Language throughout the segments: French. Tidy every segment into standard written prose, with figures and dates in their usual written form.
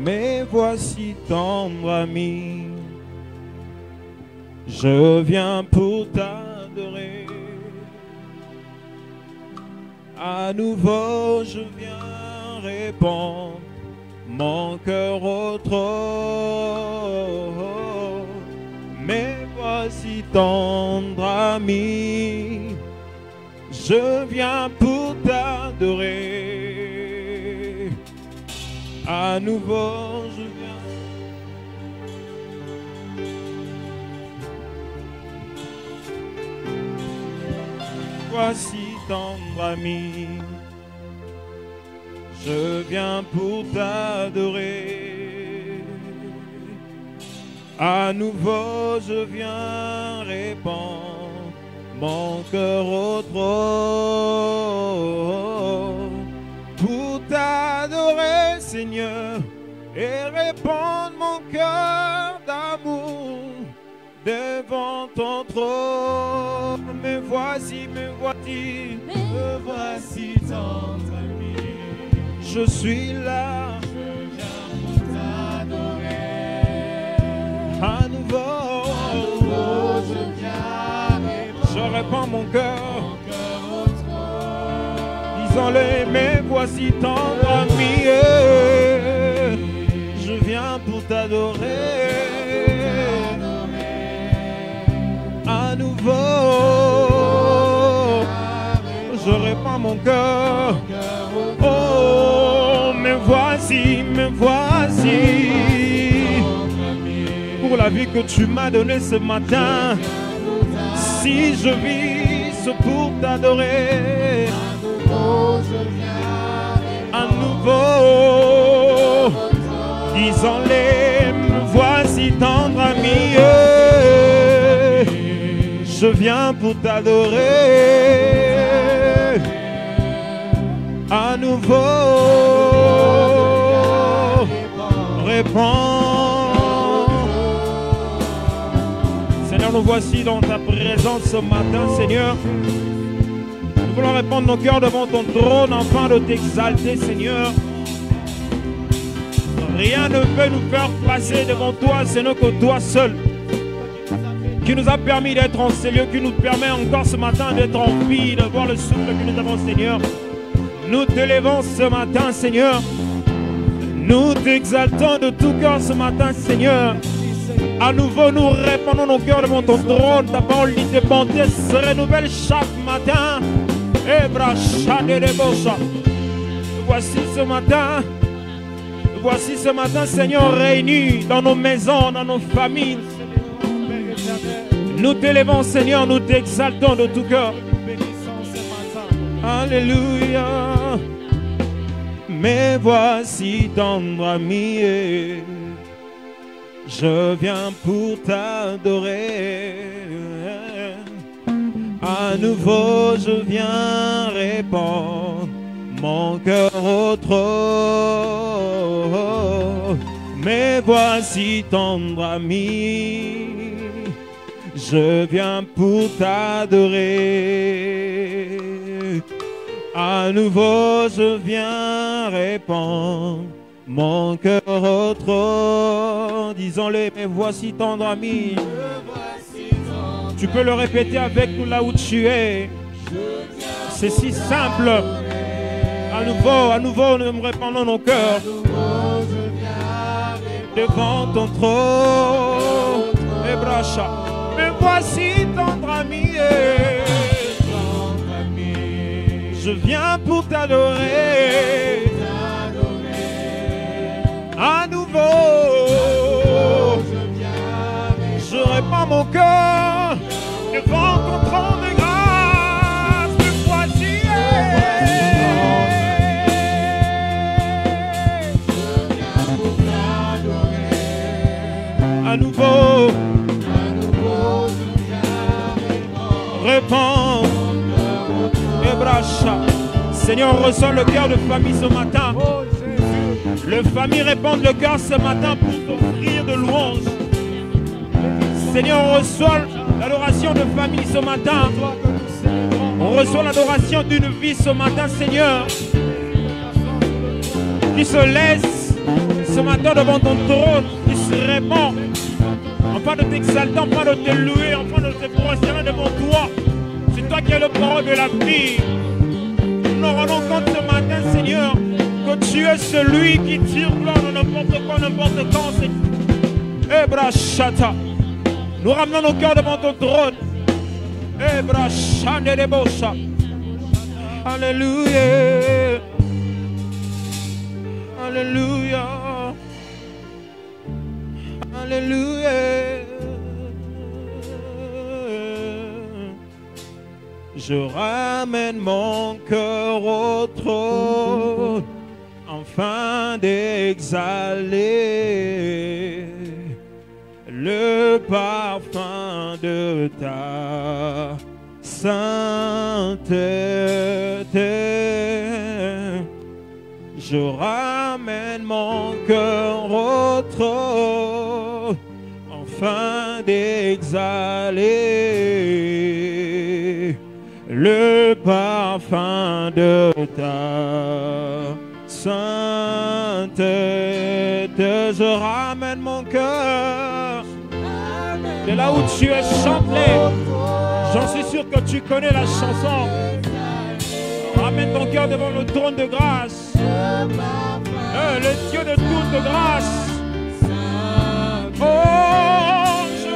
me voici tendre ami. Je viens pour t'adorer. À nouveau je viens répandre mon cœur au trône. Me voici tendre ami. Je viens pour t'adorer. À nouveau je viens. Voici tendre ami. Je viens pour t'adorer. À nouveau je viens répandre mon cœur au trône. Pour t'adorer Seigneur et répandre mon cœur d'amour devant ton trône. Me voici tendre ami. Je suis là, je viens pour t'adorer. À nouveau je viens je répands mon cœur au trône. Disons-le, me voici tendre ami. Je viens pour t'adorer. À nouveau je répands mon cœur. Oh, me voici pour la vie que tu m'as donnée ce matin. Si je vis, c'est pour t'adorer. À nouveau, disons-les, me voici tendre ami. Je viens pour t'adorer. À nouveau, réponds. Seigneur, nous voici dans ta présence ce matin, Seigneur. Nous voulons répandre nos cœurs devant ton trône, afin de t'exalter, Seigneur. Rien ne peut nous faire passer devant toi, Seigneur, que toi seul, qui nous a permis d'être en ces lieux, qui nous permet encore ce matin d'être en vie, de voir le souffle que nous avons, Seigneur. Nous te levons ce matin, Seigneur. Nous t'exaltons de tout cœur ce matin, Seigneur. À nouveau, nous répandons nos cœurs devant ton trône. Ta parole dit de bonté se renouvelle chaque matin. Voici ce matin, Seigneur, réunis dans nos maisons, dans nos familles. Nous t'élevons, Seigneur, nous t'exaltons de tout cœur. Alléluia. Me voici tendre ami. Je viens pour t'adorer. À nouveau je viens répandre mon cœur au trône. Me voici tendre ami. Je viens pour t'adorer. À nouveau je viens répandre mon cœur au trône. Disons-le, me voici tendre ami. Tu peux le répéter avec nous là où tu es. C'est si simple. À nouveau, nous répandons nos cœurs devant ton trône. Me voici tendre ami. Je viens pour t'adorer. À nouveau, je répands mon cœur devant ton trône de grâce. Me voici. À nouveau, répands. Seigneur, reçois le cœur de famille ce matin. Le famille répand le cœur ce matin pour t'offrir de louanges. Seigneur, on reçoit l'adoration de famille ce matin. On reçoit l'adoration d'une vie ce matin, Seigneur, qui se laisse ce matin devant ton trône qui serait bon, afin de t'exalter, afin de te louer, afin de te prosterner devant toi. C'est toi qui es le parole de la vie. Nous nous rendons compte ce matin, Seigneur, que tu es celui qui tire gloire de n'importe quoi, n'importe quand. Ebrachata. Nous ramenons nos cœurs devant ton trône. Ebrachane de Bocha. Alléluia. Alléluia. Alléluia. Je ramène mon cœur au trône, afin d'exhaler le parfum de ta sainteté. Je ramène mon cœur au trône, afin d'exhaler le parfum de ta sainteté. Je ramène mon cœur de là où tu es, chante-les. J'en suis sûr que tu connais la chanson. Ramène ton cœur devant le trône de grâce. Le Dieu de toute grâce. Oh, je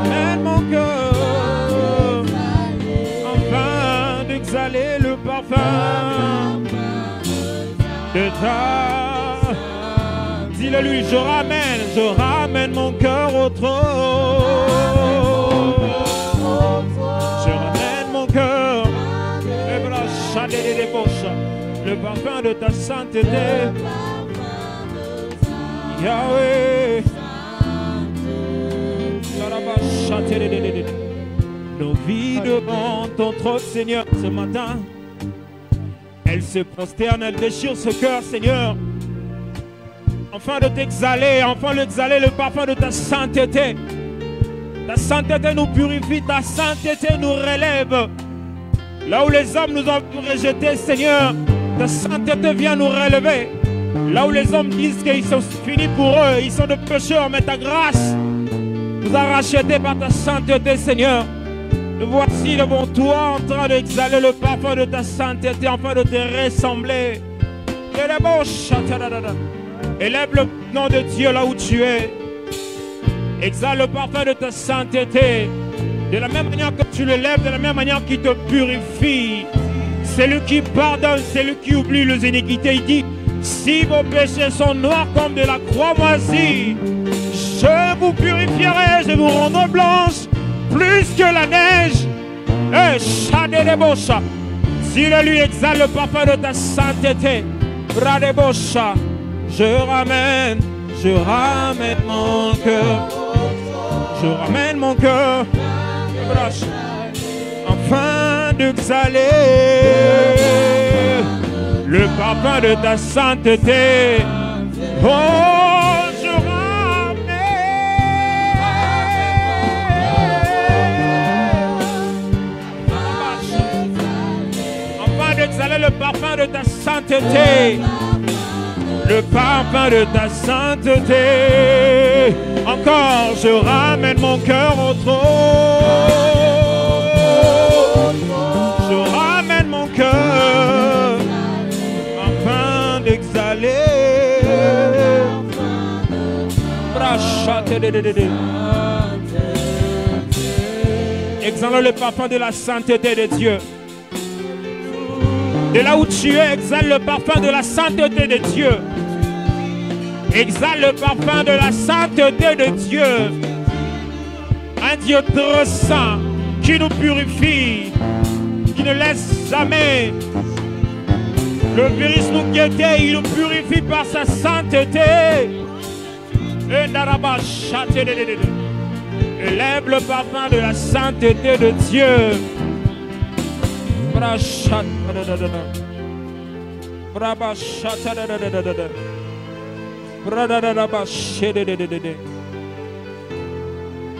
ramène mon cœur afin d'exhaler le parfum de ta. Dis-le lui, je ramène mon cœur au trône. Je ramène mon cœur, le parfum de ta sainteté. Yahweh, nos vies devant ton trône, Seigneur, ce matin, elles se prosternent, elles déchirent ce cœur, Seigneur, afin de t'exhaler, afin d'exhaler le parfum de ta sainteté. Ta sainteté nous purifie, ta sainteté nous relève. Là où les hommes nous ont rejetés, Seigneur, ta sainteté vient nous relever. Là où les hommes disent qu'ils sont finis pour eux, ils sont de pécheurs, mais ta grâce nous a rachetés par ta sainteté, Seigneur. Nous voici devant toi en train d'exhaler le parfum de ta sainteté, afin de te ressembler. Élève le nom de Dieu là où tu es. Exhale le parfum de ta sainteté. De la même manière que tu l'élèves, de la même manière qu'il te purifie. C'est lui qui pardonne, c'est lui qui oublie les iniquités. Il dit, si vos péchés sont noirs comme de la croix moisie, je vous purifierai, je vous rendrai blanche plus que la neige. Et Shadedebosha, si le lui exhale le parfum de ta sainteté, Bradebosha, je ramène mon cœur, je ramène mon cœur, afin d'exhaler le parfum de ta sainteté. Oh, je ramène afin d'exhaler le parfum de ta sainteté. Le parfum de ta sainteté. Encore, je ramène mon cœur au trône. Je ramène mon cœur afin d'exhaler. Exhale le parfum de la sainteté de Dieu. De là où tu es, exhale le parfum de la sainteté de Dieu. Exhale le parfum de la sainteté de Dieu. Un Dieu trop saint qui nous purifie, qui ne laisse jamais le virus nous guetter. Il nous purifie par sa sainteté. Élève le parfum de la sainteté de Dieu.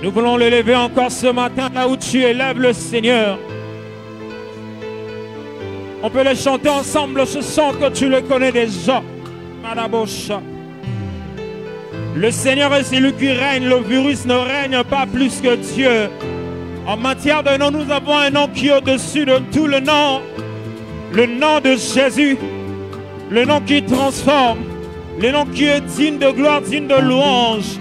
Nous voulons l'élever encore ce matin là où tu élèves le Seigneur. On peut les chanter ensemble, je sens que tu le connais déjà. Madabosha. Le Seigneur est celui qui règne, le virus ne règne pas plus que Dieu. En matière de nom, nous avons un nom qui est au-dessus de tout le nom de Jésus, le nom qui transforme, le nom qui est digne de gloire, digne de louange.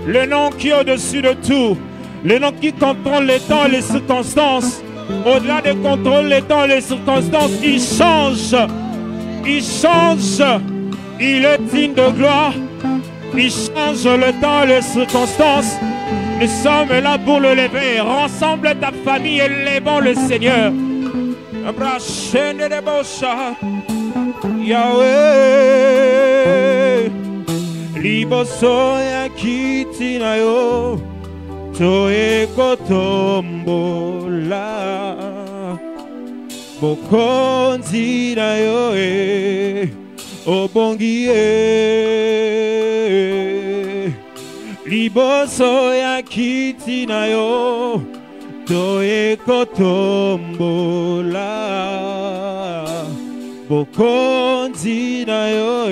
Le nom qui est au-dessus de tout, le nom qui contrôle les temps et les circonstances. Au-delà de contrôler les temps et les circonstances, il change. Il change. Il est digne de gloire. Il change le temps et les circonstances. Nous sommes là pour le lever. Rassemble ta famille et lèvons le Seigneur. Yahweh, liboso ya kiti na yo, toe kotombola, bokonzi na yo obongi liboso ya kiti na yo, toe kotombola, bokonzi na yo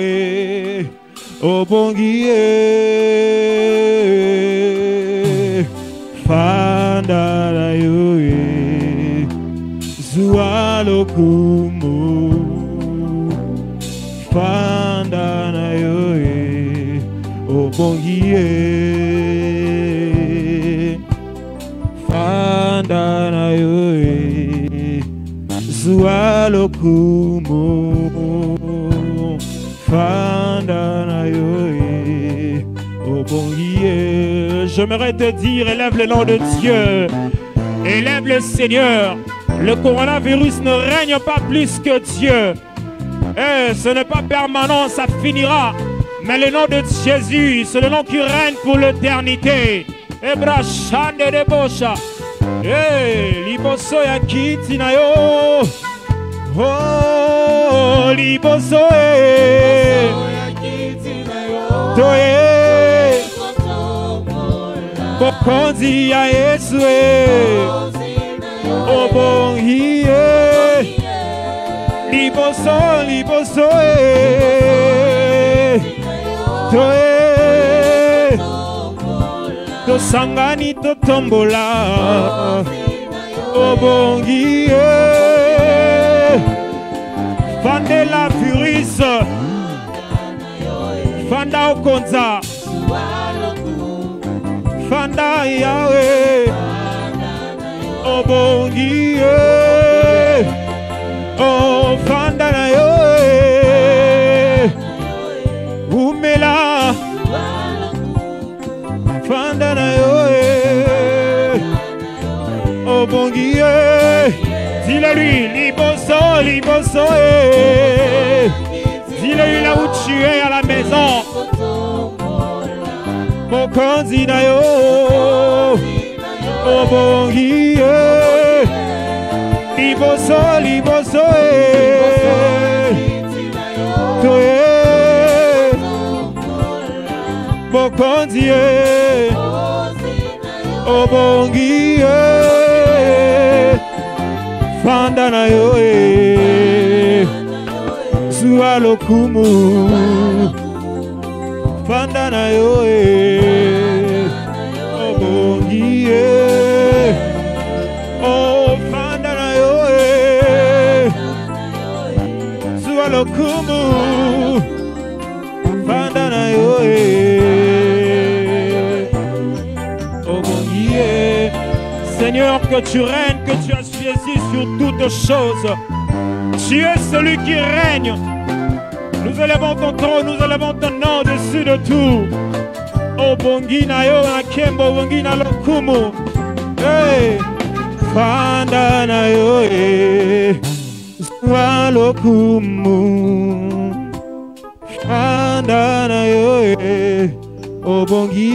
obongi fanda na yo zua lokumu, fanda na yo obongi fanda na yo zua lokumu, fanda na yo obongi. J'aimerais te dire, élève le nom de Dieu, élève le Seigneur. Le coronavirus ne règne pas plus que Dieu. Ce n'est pas permanent, ça finira. Mais le nom de Jésus, c'est le nom qui règne pour l'éternité. Ebrachande de Bosha. Liboso ya kiti na yo. Oh, liboso Toye. Bokonzi ya Yesu obongi liboso Toye tosangani totombola obongi fande la virus fanda okonza fanda Yahweh obongi oh fanda na yo umela fanda na yo obongi dis-le-lui liboso dis-le-lui là où tu es à la maison mokonzi na yo obongi liboso toye mokonzi obongi fanda na yo suwa lokumu fanda na yo obongi oh fanda na yo suwa lokumu fanda na yo obongi. Seigneur, que tu règnes, que tu as saisi sur toutes choses. Tu es celui qui règne. Nous élevons ton trône, nous élevons ton nom au-dessus de tout. Obongi na yo akembo, obongi na lokumu. Hey, fanda na yo swa lokumu. Fanda na yo obongi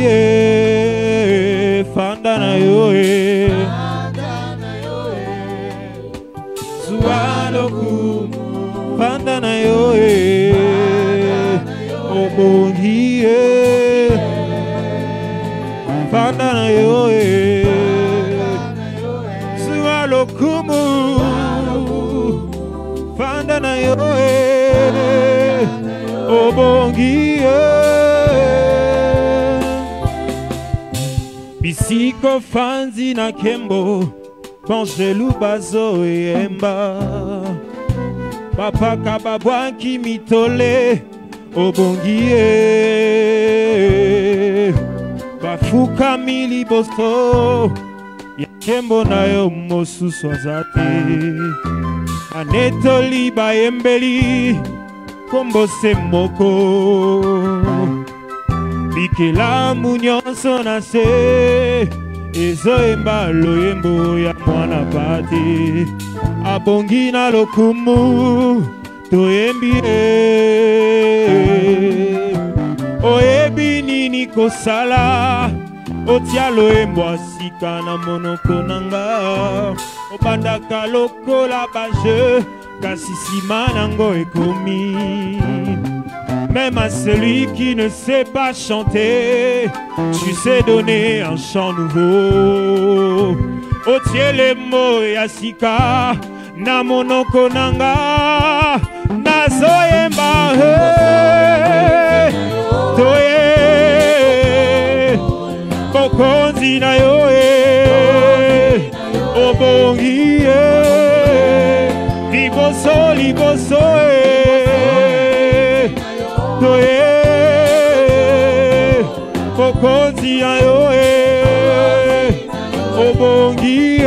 fanda na yo swa lokumu. Fanda na yo obongi fanda na yo Bisiko fanzi na kembo Pangelu bazo yemba Papa kababwa kimitole Obongie Bafuka mili bosto Yakembo na yo mosu swazate Anetoli bayembeli Kombo semoko Bikela munyonso na se Ezo emba loyembo ya mwana pati Abongi na lokumu Toyembi Oyebi nini kosala Otia loyembo asika na monoko nanga Obandaka lokola baje Kasi sima nango ekomi Même à celui qui ne sait pas chanter, tu sais donner un chant nouveau. Otie les mots et asika, na monoko nanga, na zoyemba toye, bokonzi na yoe, obongi liboso liboso Toye, bokonzi ya yoe, obongi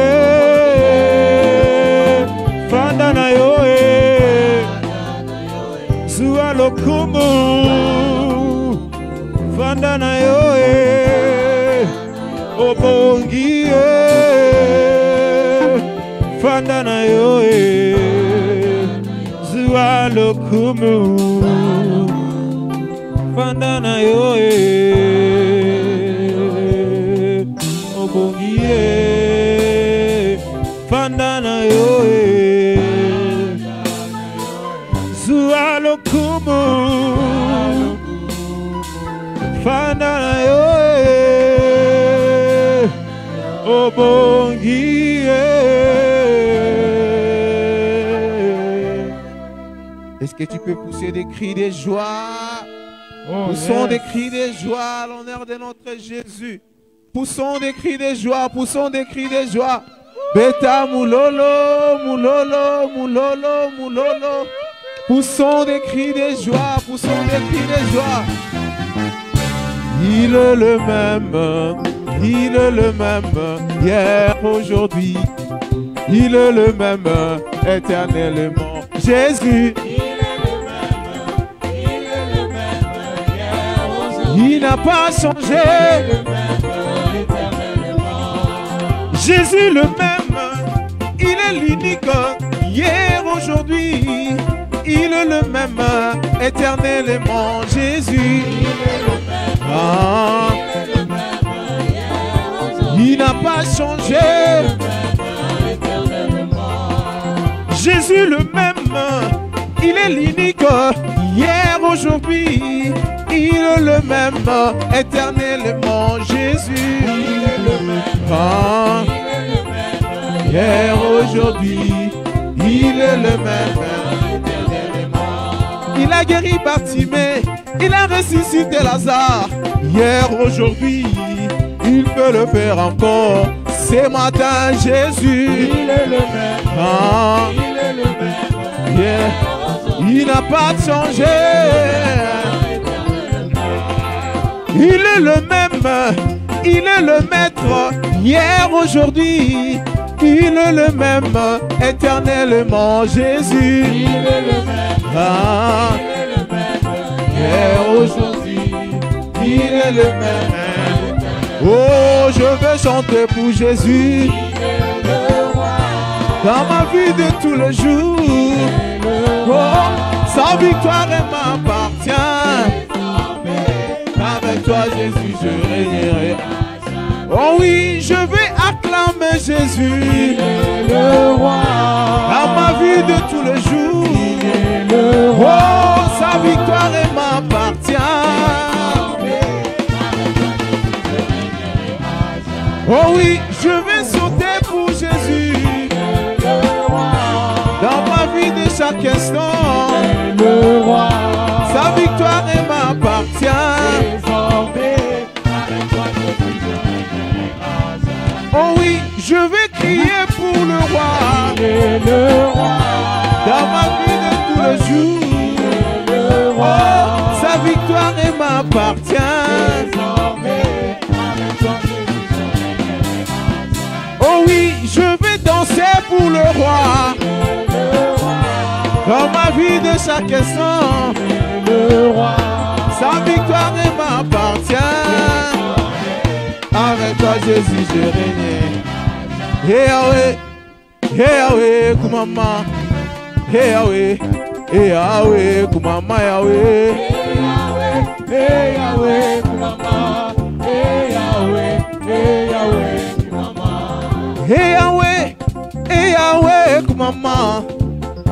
fanda na yoe, zua lokumu, fanda na yoe, obongi fanda na yoe, zua lokumu. Fanda na yoe obongie Fanda na yoe Zua lokumu Fanda na yoe obongie. Est-ce que tu peux pousser des cris de joie? Poussons des cris de joie à l'honneur de notre Jésus. Poussons des cris de joie, poussons des cris de joie. Beta moulolo, moulolo, moulolo, moulolo. Poussons des cris de joie, poussons des cris de joie. Il est le même, il est le même, hier, aujourd'hui. Il est le même, éternellement. Jésus. Il n'a pas changé. Jésus le même, il est l'unique, hier, aujourd'hui. Il est le même, éternellement. Jésus, il n'a pas changé. Jésus le même, il est l'unique, hier, aujourd'hui. Il est le même, éternellement, Jésus. Il est le même, hier, aujourd'hui. Il est le même, éternellement. Il a guéri Bartimée, il a ressuscité Lazare. Hier, aujourd'hui, il peut le faire encore. Ce matin, Jésus. Il est le même, il est le même. Yeah. Il n'a pas changé. Il est le même, il est le maître, hier, aujourd'hui. Il est le même, éternellement, Jésus. Il est le même, il est le même, hier, aujourd'hui. Il est le même. Oh, je veux chanter pour Jésus. Il est le roi. Dans ma vie de tous les jours. Oh, sa victoire m'appartient. Avec toi, Jésus, je régnerai. Oh oui, je vais acclamer Jésus. Il est le roi. Dans ma vie de tous les jours. Il est le roi. Oh, sa victoire m'appartient. Oh oui, je vais sauter pour Jésus. Il est le roi. Dans ma vie de chaque instant. Il est le roi. Sa victoire m'appartient. pour le roi. Dans ma vie de chaque instant, le roi. sa victoire m'appartient. Avec toi Jésus je règne. Hey Yahweh, hey Yahweh, Kumama. Hey Yahweh, hey Yahweh, Kumama Yahweh. Hey Yahweh, Kumama. Hey Yahweh, hey Yahweh, Kumama. Hey Yahweh, hey Yahweh, Kumama.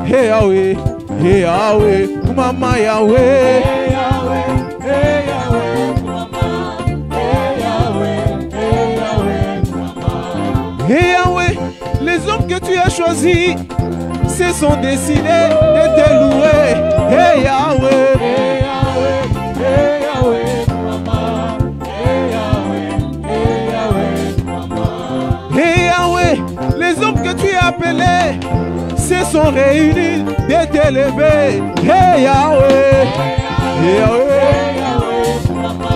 Hey Yahweh, hey Yahweh, Kumama Yahweh. Hey Yahweh, hey Yahweh, Kumama. Hey Yahweh, hey Yahweh, Kumama. Hey Yahweh, les hommes que tu as choisis se sont décidés de te louer. Hey Yahweh, Hey Yahweh, hey Yahweh, Kumama. Hey Yahweh, hey Yahweh, Kumama. hey Yahweh, les hommes que tu as appelés se sont réunis de t'élever. Hey Yahweh, hey Yahweh, Hey Yahweh, Kumama.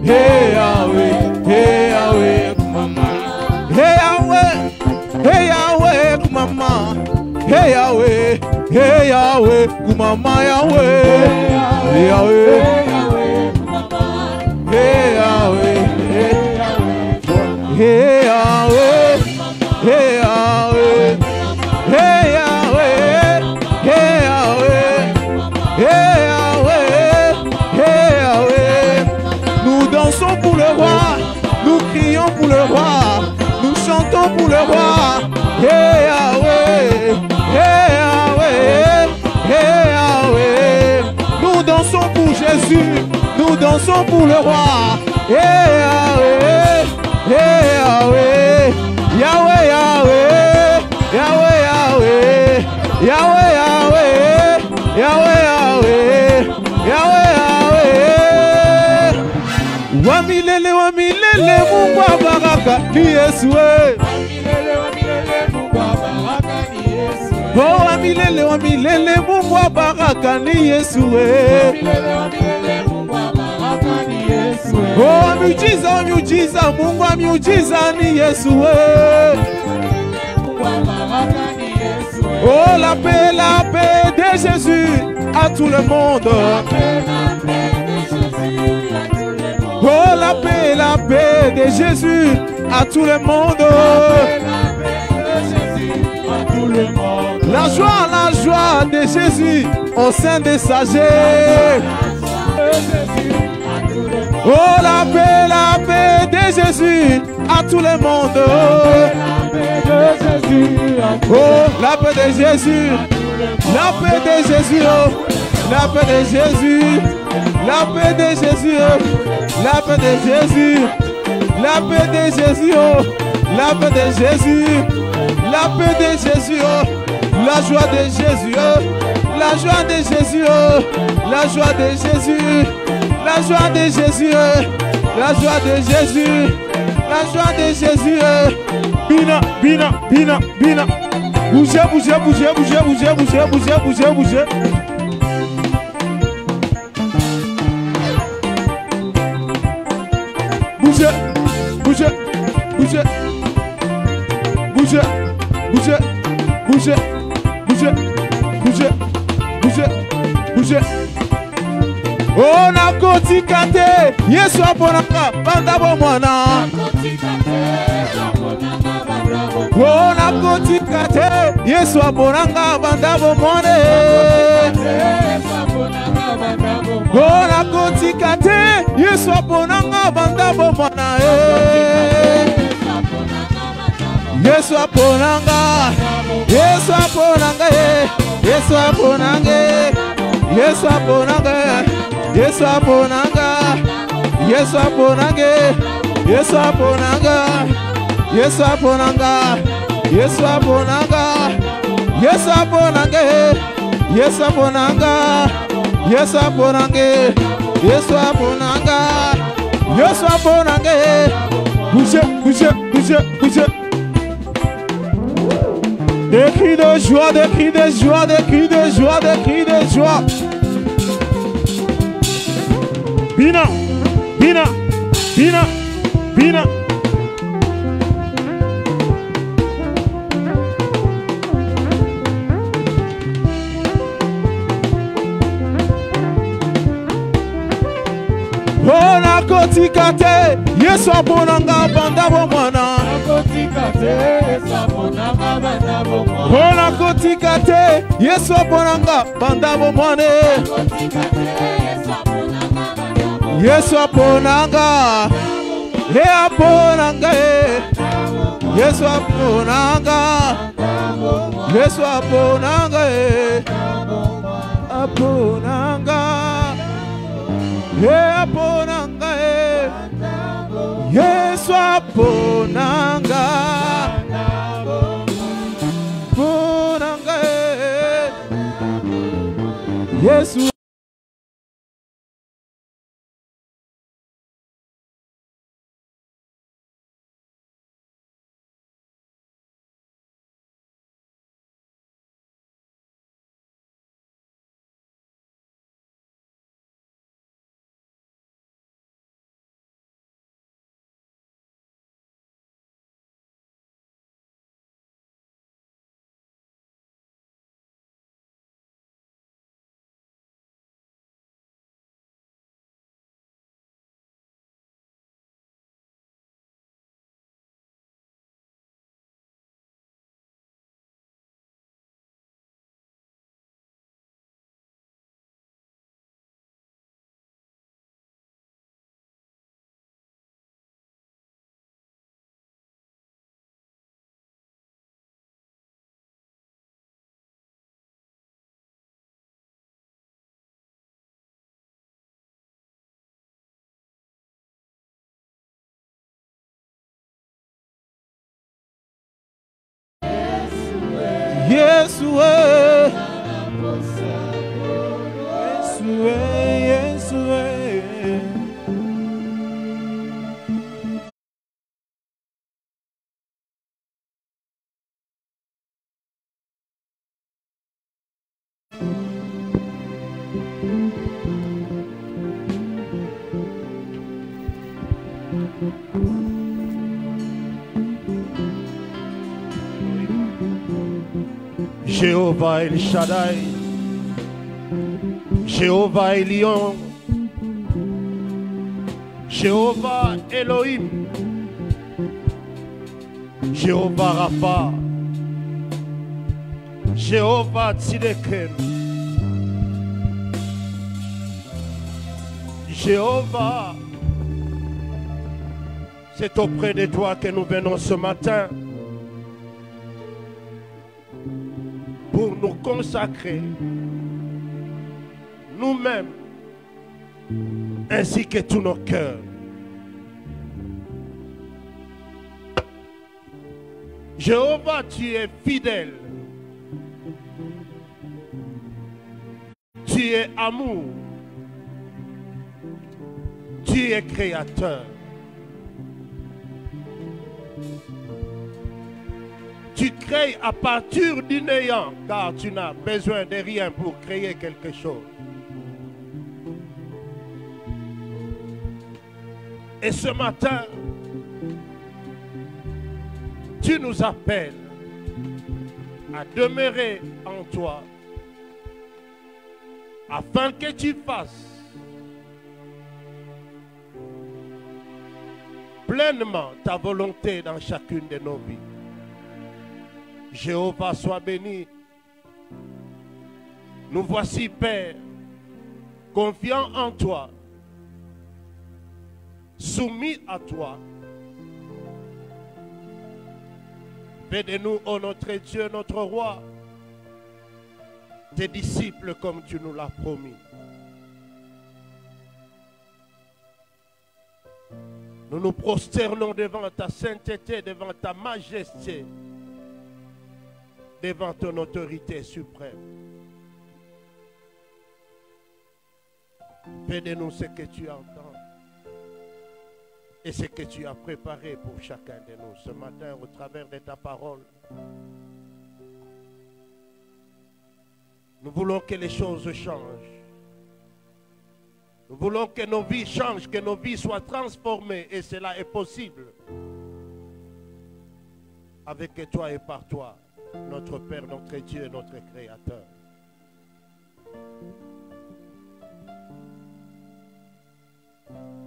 hey Yahweh, hey Yahweh, Kumama. Hey Yahweh, hey Yahweh, Kumama. Hey Yahweh, hey Yahweh, Kumama Yahweh. Hey Yahweh, Hey Yahweh, Kumama. hey Yahweh, Hey Yahweh, hey Yahweh, hey Yahweh, hey Yahweh, hey Yahweh, hey Yahweh, hey Yahweh. Nous dansons pour le roi, nous crions pour le roi, nous chantons pour le roi. Hey Yahweh, hey Yahweh, hey Yahweh. Nous dansons pour Jésus, nous dansons pour le roi. Hey Yahweh, hey Yahweh, Yahweh, Yahweh, Yahweh, Yahweh, Yahweh, Yahweh, Yahweh, Yahweh, Yahweh. Wamilele, wamilele, Mungu wa baraka ni Yesu. Wamilele, wamilele, Mungu wa baraka ni Yesu. Oh, wamilele, wamilele, Mungu wa baraka ni Yesu. Wamilele, wamilele, Mungu wa baraka ni Yesu. Oh, miujiza, miujiza, Mungu wa miujiza ni Yesu. Mungu wa baraka ni Yesu. Oh, la paix de Jésus à tout le monde. Oh, la paix de Jésus à tout le monde. La joie de Jésus au sein des sagers. Oh, la paix de Jésus à tout le monde. Oh, la paix de Jésus, la paix de Jésus, oh, la paix de Jésus, la paix de Jésus, oh, la paix de Jésus, la paix de Jésus, oh, la paix de Jésus, la paix de Jésus, oh, la joie de Jésus, oh, la joie de Jésus, oh, la joie de Jésus, la joie de Jésus, oh, la joie de Jésus, la joie de Jésus, oh. Bina, bina, bina, bina. Bougez, bougez, bougez, bougez, bougez, bougez, bougez, bougez, bougez. Bougez, bougez, bougez. Bougez, bougez, bougez, bougez, bougez, bougez, bougez. Oh, nakotika te, Yesu aponaka, banda bomwana. Oh, nakotika te, Yesu aponanga, banda bomone. Oh, nakotika te, Yesu aponanga, banda bomwana. Yesu aponanga, Yesu aponanga, Yesu aponanga, Yesu aponanga, Yesu aponanga, Yesu aponanga, Yesu aponanga, Yesu aponanga, Yesu aponanga, Yesu aponanga, Yesu aponanga, Yesu aponanga, Yesu aponanga, Yesu aponanga. Bougez, bougez, bougez, bougez. Des cris de joie, des cris de joie, des cris de joie, des cris de joie. Bina, bina, bina, bina. nakotika te Yesu aponanga banda bomwana nakotika te Yesu aponanga banda bomwana Oh nakotika te Yesu aponanga banda bomwana nakotika te Yesu aponanga banda bomwana Yesu aponanga aponanga Yesu aponanga Yesu aponanga aponanga aponanga Yesu aponanga aponanga Yesu Yesu Jéhovah El Shaddai, Jéhovah Elion, Jéhovah Elohim, Jéhovah Rapha, Jéhovah Tzideken, Jéhovah, c'est auprès de toi que nous venons ce matin pour nous consacrer nous-mêmes ainsi que tous nos cœurs. Jéhovah, tu es fidèle. Tu es amour. Tu es créateur. Tu crées à partir du néant, car tu n'as besoin de rien pour créer quelque chose. Et ce matin, tu nous appelles à demeurer en toi, afin que tu fasses pleinement ta volonté dans chacune de nos vies. Jéhovah soit béni. Nous voici, Père, confiants en toi, soumis à toi. Fais de nous, ô notre Dieu, notre Roi, tes disciples comme tu nous l'as promis. Nous nous prosternons devant ta sainteté, devant ta majesté, devant ton autorité suprême. Fais de nous ce que tu entends et ce que tu as préparé pour chacun de nous ce matin au travers de ta parole. Nous voulons que les choses changent. Nous voulons que nos vies changent, que nos vies soient transformées, et cela est possible avec toi et par toi, notre Père, notre Dieu et notre Créateur.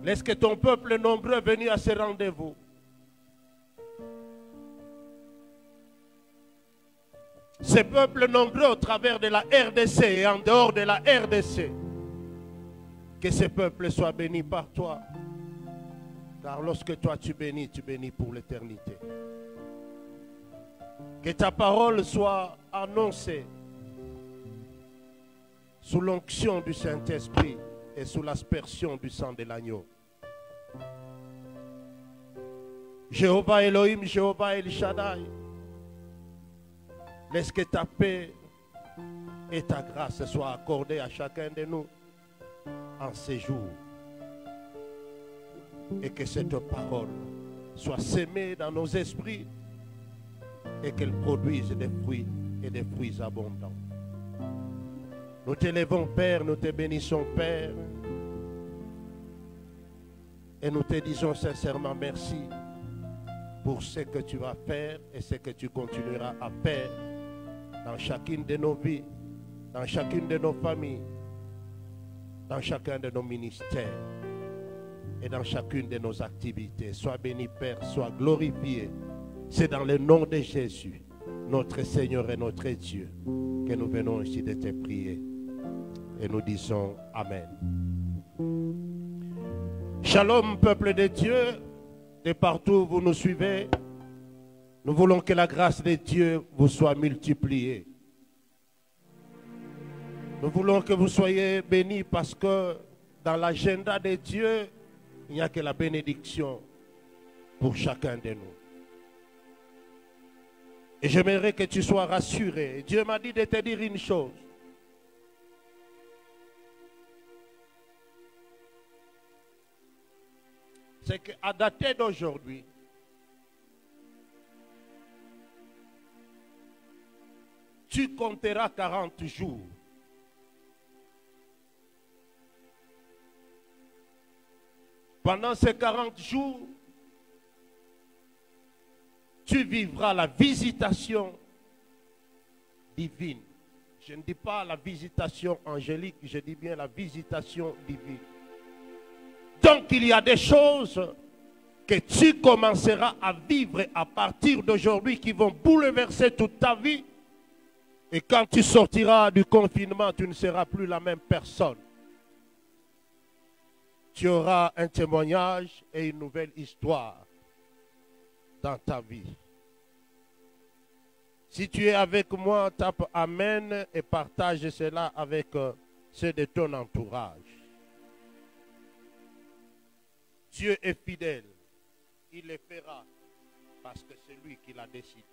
Laisse que ton peuple nombreux venir à ce rendez-vous. Ces peuples nombreux au travers de la RDC et en dehors de la RDC. Que ces peuples soient bénis par toi. Car lorsque toi tu bénis pour l'éternité. Que ta parole soit annoncée sous l'onction du Saint-Esprit et sous l'aspersion du sang de l'agneau. Jéhovah Elohim, Jéhovah El Shaddai, laisse que ta paix et ta grâce soient accordées à chacun de nous en ces jours. Et que cette parole soit sémée dans nos esprits et qu'elle produise des fruits et des fruits abondants. Nous t'élèvons, Père, nous te bénissons, Père. Et nous te disons sincèrement merci pour ce que tu vas faire et ce que tu continueras à faire dans chacune de nos vies, dans chacune de nos familles, dans chacun de nos ministères et dans chacune de nos activités. Sois béni, Père, sois glorifié. C'est dans le nom de Jésus, notre Seigneur et notre Dieu, que nous venons ici de te prier. Et nous disons Amen. Shalom, peuple de Dieu, de partout où vous nous suivez. Nous voulons que la grâce de Dieu vous soit multipliée. Nous voulons que vous soyez bénis parce que dans l'agenda de Dieu, il n'y a que la bénédiction pour chacun de nous. Et j'aimerais que tu sois rassuré. Dieu m'a dit de te dire une chose. C'est qu'à dater d'aujourd'hui, tu compteras 40 jours. Pendant ces 40 jours, tu vivras la visitation divine. Je ne dis pas la visitation angélique, je dis bien la visitation divine. Donc il y a des choses que tu commenceras à vivre à partir d'aujourd'hui qui vont bouleverser toute ta vie. Et quand tu sortiras du confinement, tu ne seras plus la même personne. Tu auras un témoignage et une nouvelle histoire dans ta vie. Si tu es avec moi, tape Amen et partage cela avec ceux de ton entourage. Dieu est fidèle. Il le fera parce que c'est lui qui l'a décidé.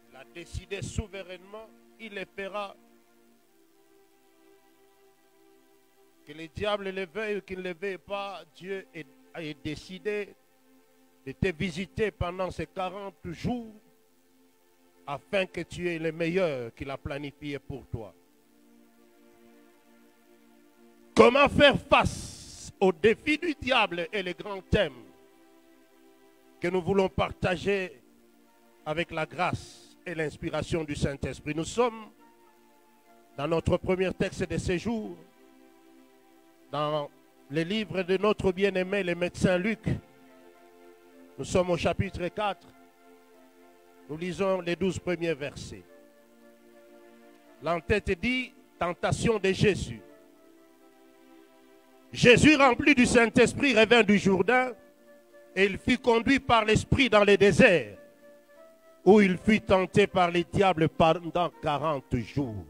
Il a décidé souverainement, il le fera. Que le diable le veuille ou qu'il ne le veuille pas, Dieu a décidé de te visiter pendant ces 40 jours afin que tu aies le meilleur qu'il a planifié pour toi. Comment faire face aux défis du diable et les grands thèmes que nous voulons partager avec la grâce et l'inspiration du Saint-Esprit. Nous sommes dans notre premier texte de ce jour, dans le livre de notre bien-aimé, le médecin Luc. Nous sommes au chapitre 4. Nous lisons les 12 premiers versets. L'entête dit, tentation de Jésus. Jésus, rempli du Saint-Esprit, revint du Jourdain et il fut conduit par l'Esprit dans le désert, où il fut tenté par les diables pendant 40 jours.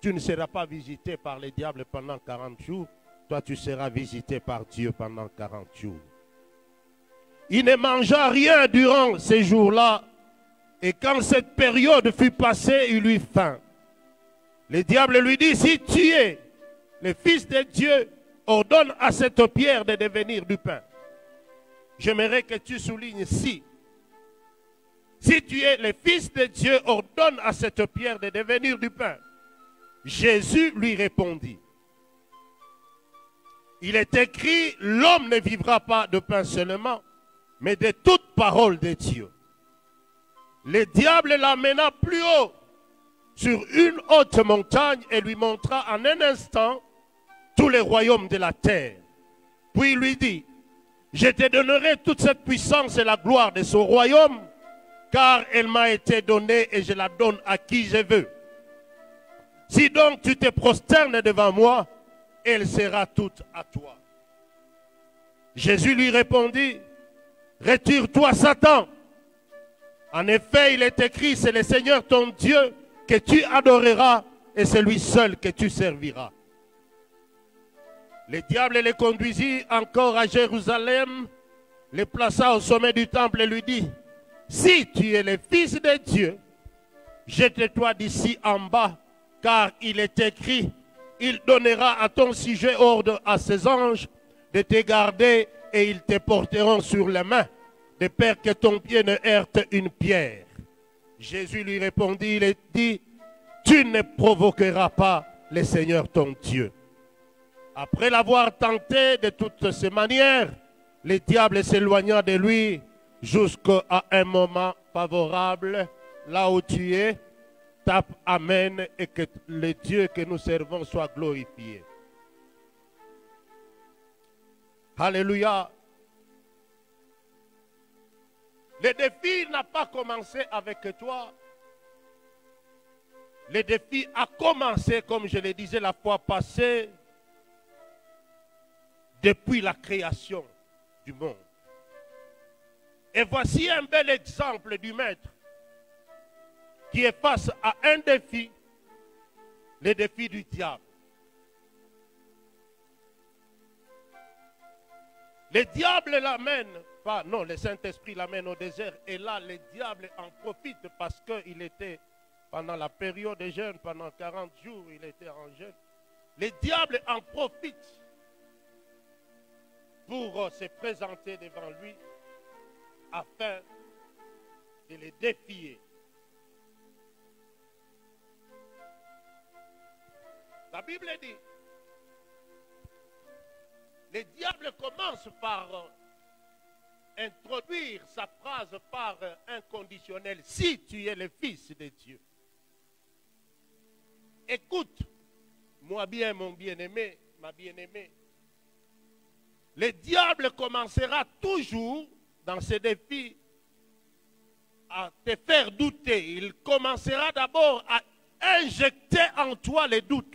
Tu ne seras pas visité par les diables pendant 40 jours. Toi, tu seras visité par Dieu pendant 40 jours. Il ne mangea rien durant ces jours-là. Et quand cette période fut passée, il eut faim. Le diable lui dit, si tu es le Fils de Dieu, ordonne à cette pierre de devenir du pain. J'aimerais que tu soulignes si. Si tu es le Fils de Dieu, ordonne à cette pierre de devenir du pain. Jésus lui répondit. Il est écrit, l'homme ne vivra pas de pain seulement, mais de toute parole de Dieu. Le diable l'amena plus haut sur une haute montagne et lui montra en un instant tous les royaumes de la terre. Puis il lui dit, je te donnerai toute cette puissance et la gloire de ce royaume, car elle m'a été donnée et je la donne à qui je veux. Si donc tu te prosternes devant moi, elle sera toute à toi. Jésus lui répondit, retire-toi Satan. En effet, il est écrit, c'est le Seigneur ton Dieu que tu adoreras et c'est lui seul que tu serviras. Le diable les conduisit encore à Jérusalem, les plaça au sommet du temple et lui dit, si tu es le Fils de Dieu, jette-toi d'ici en bas, car il est écrit, il donnera à ton sujet ordre à ses anges de te garder et ils te porteront sur les mains, de peur que ton pied ne heurte une pierre. Jésus lui répondit, il dit, tu ne provoqueras pas le Seigneur ton Dieu. Après l'avoir tenté de toutes ces manières, le diable s'éloigna de lui jusqu'à un moment favorable. Là où tu es, tape Amen et que le Dieu que nous servons soit glorifié. Alléluia. Le défi n'a pas commencé avec toi. Le défi a commencé, comme je le disais la fois passée, depuis la création du monde. Et voici un bel exemple du maître qui est face à un défi, le défi du diable. Le diable l'amène, non, le Saint-Esprit l'amène au désert et là le diable en profite parce qu'il était pendant la période de jeûne, pendant 40 jours, il était en jeûne. Le diable en profite pour se présenter devant lui afin de le défier. La Bible dit, le diable commence par introduire sa phrase par un conditionnel. Si tu es le Fils de Dieu. Écoute-moi bien, mon bien-aimé, ma bien-aimée. Le diable commencera toujours dans ce défi à te faire douter. Il commencera d'abord à injecter en toi les doutes.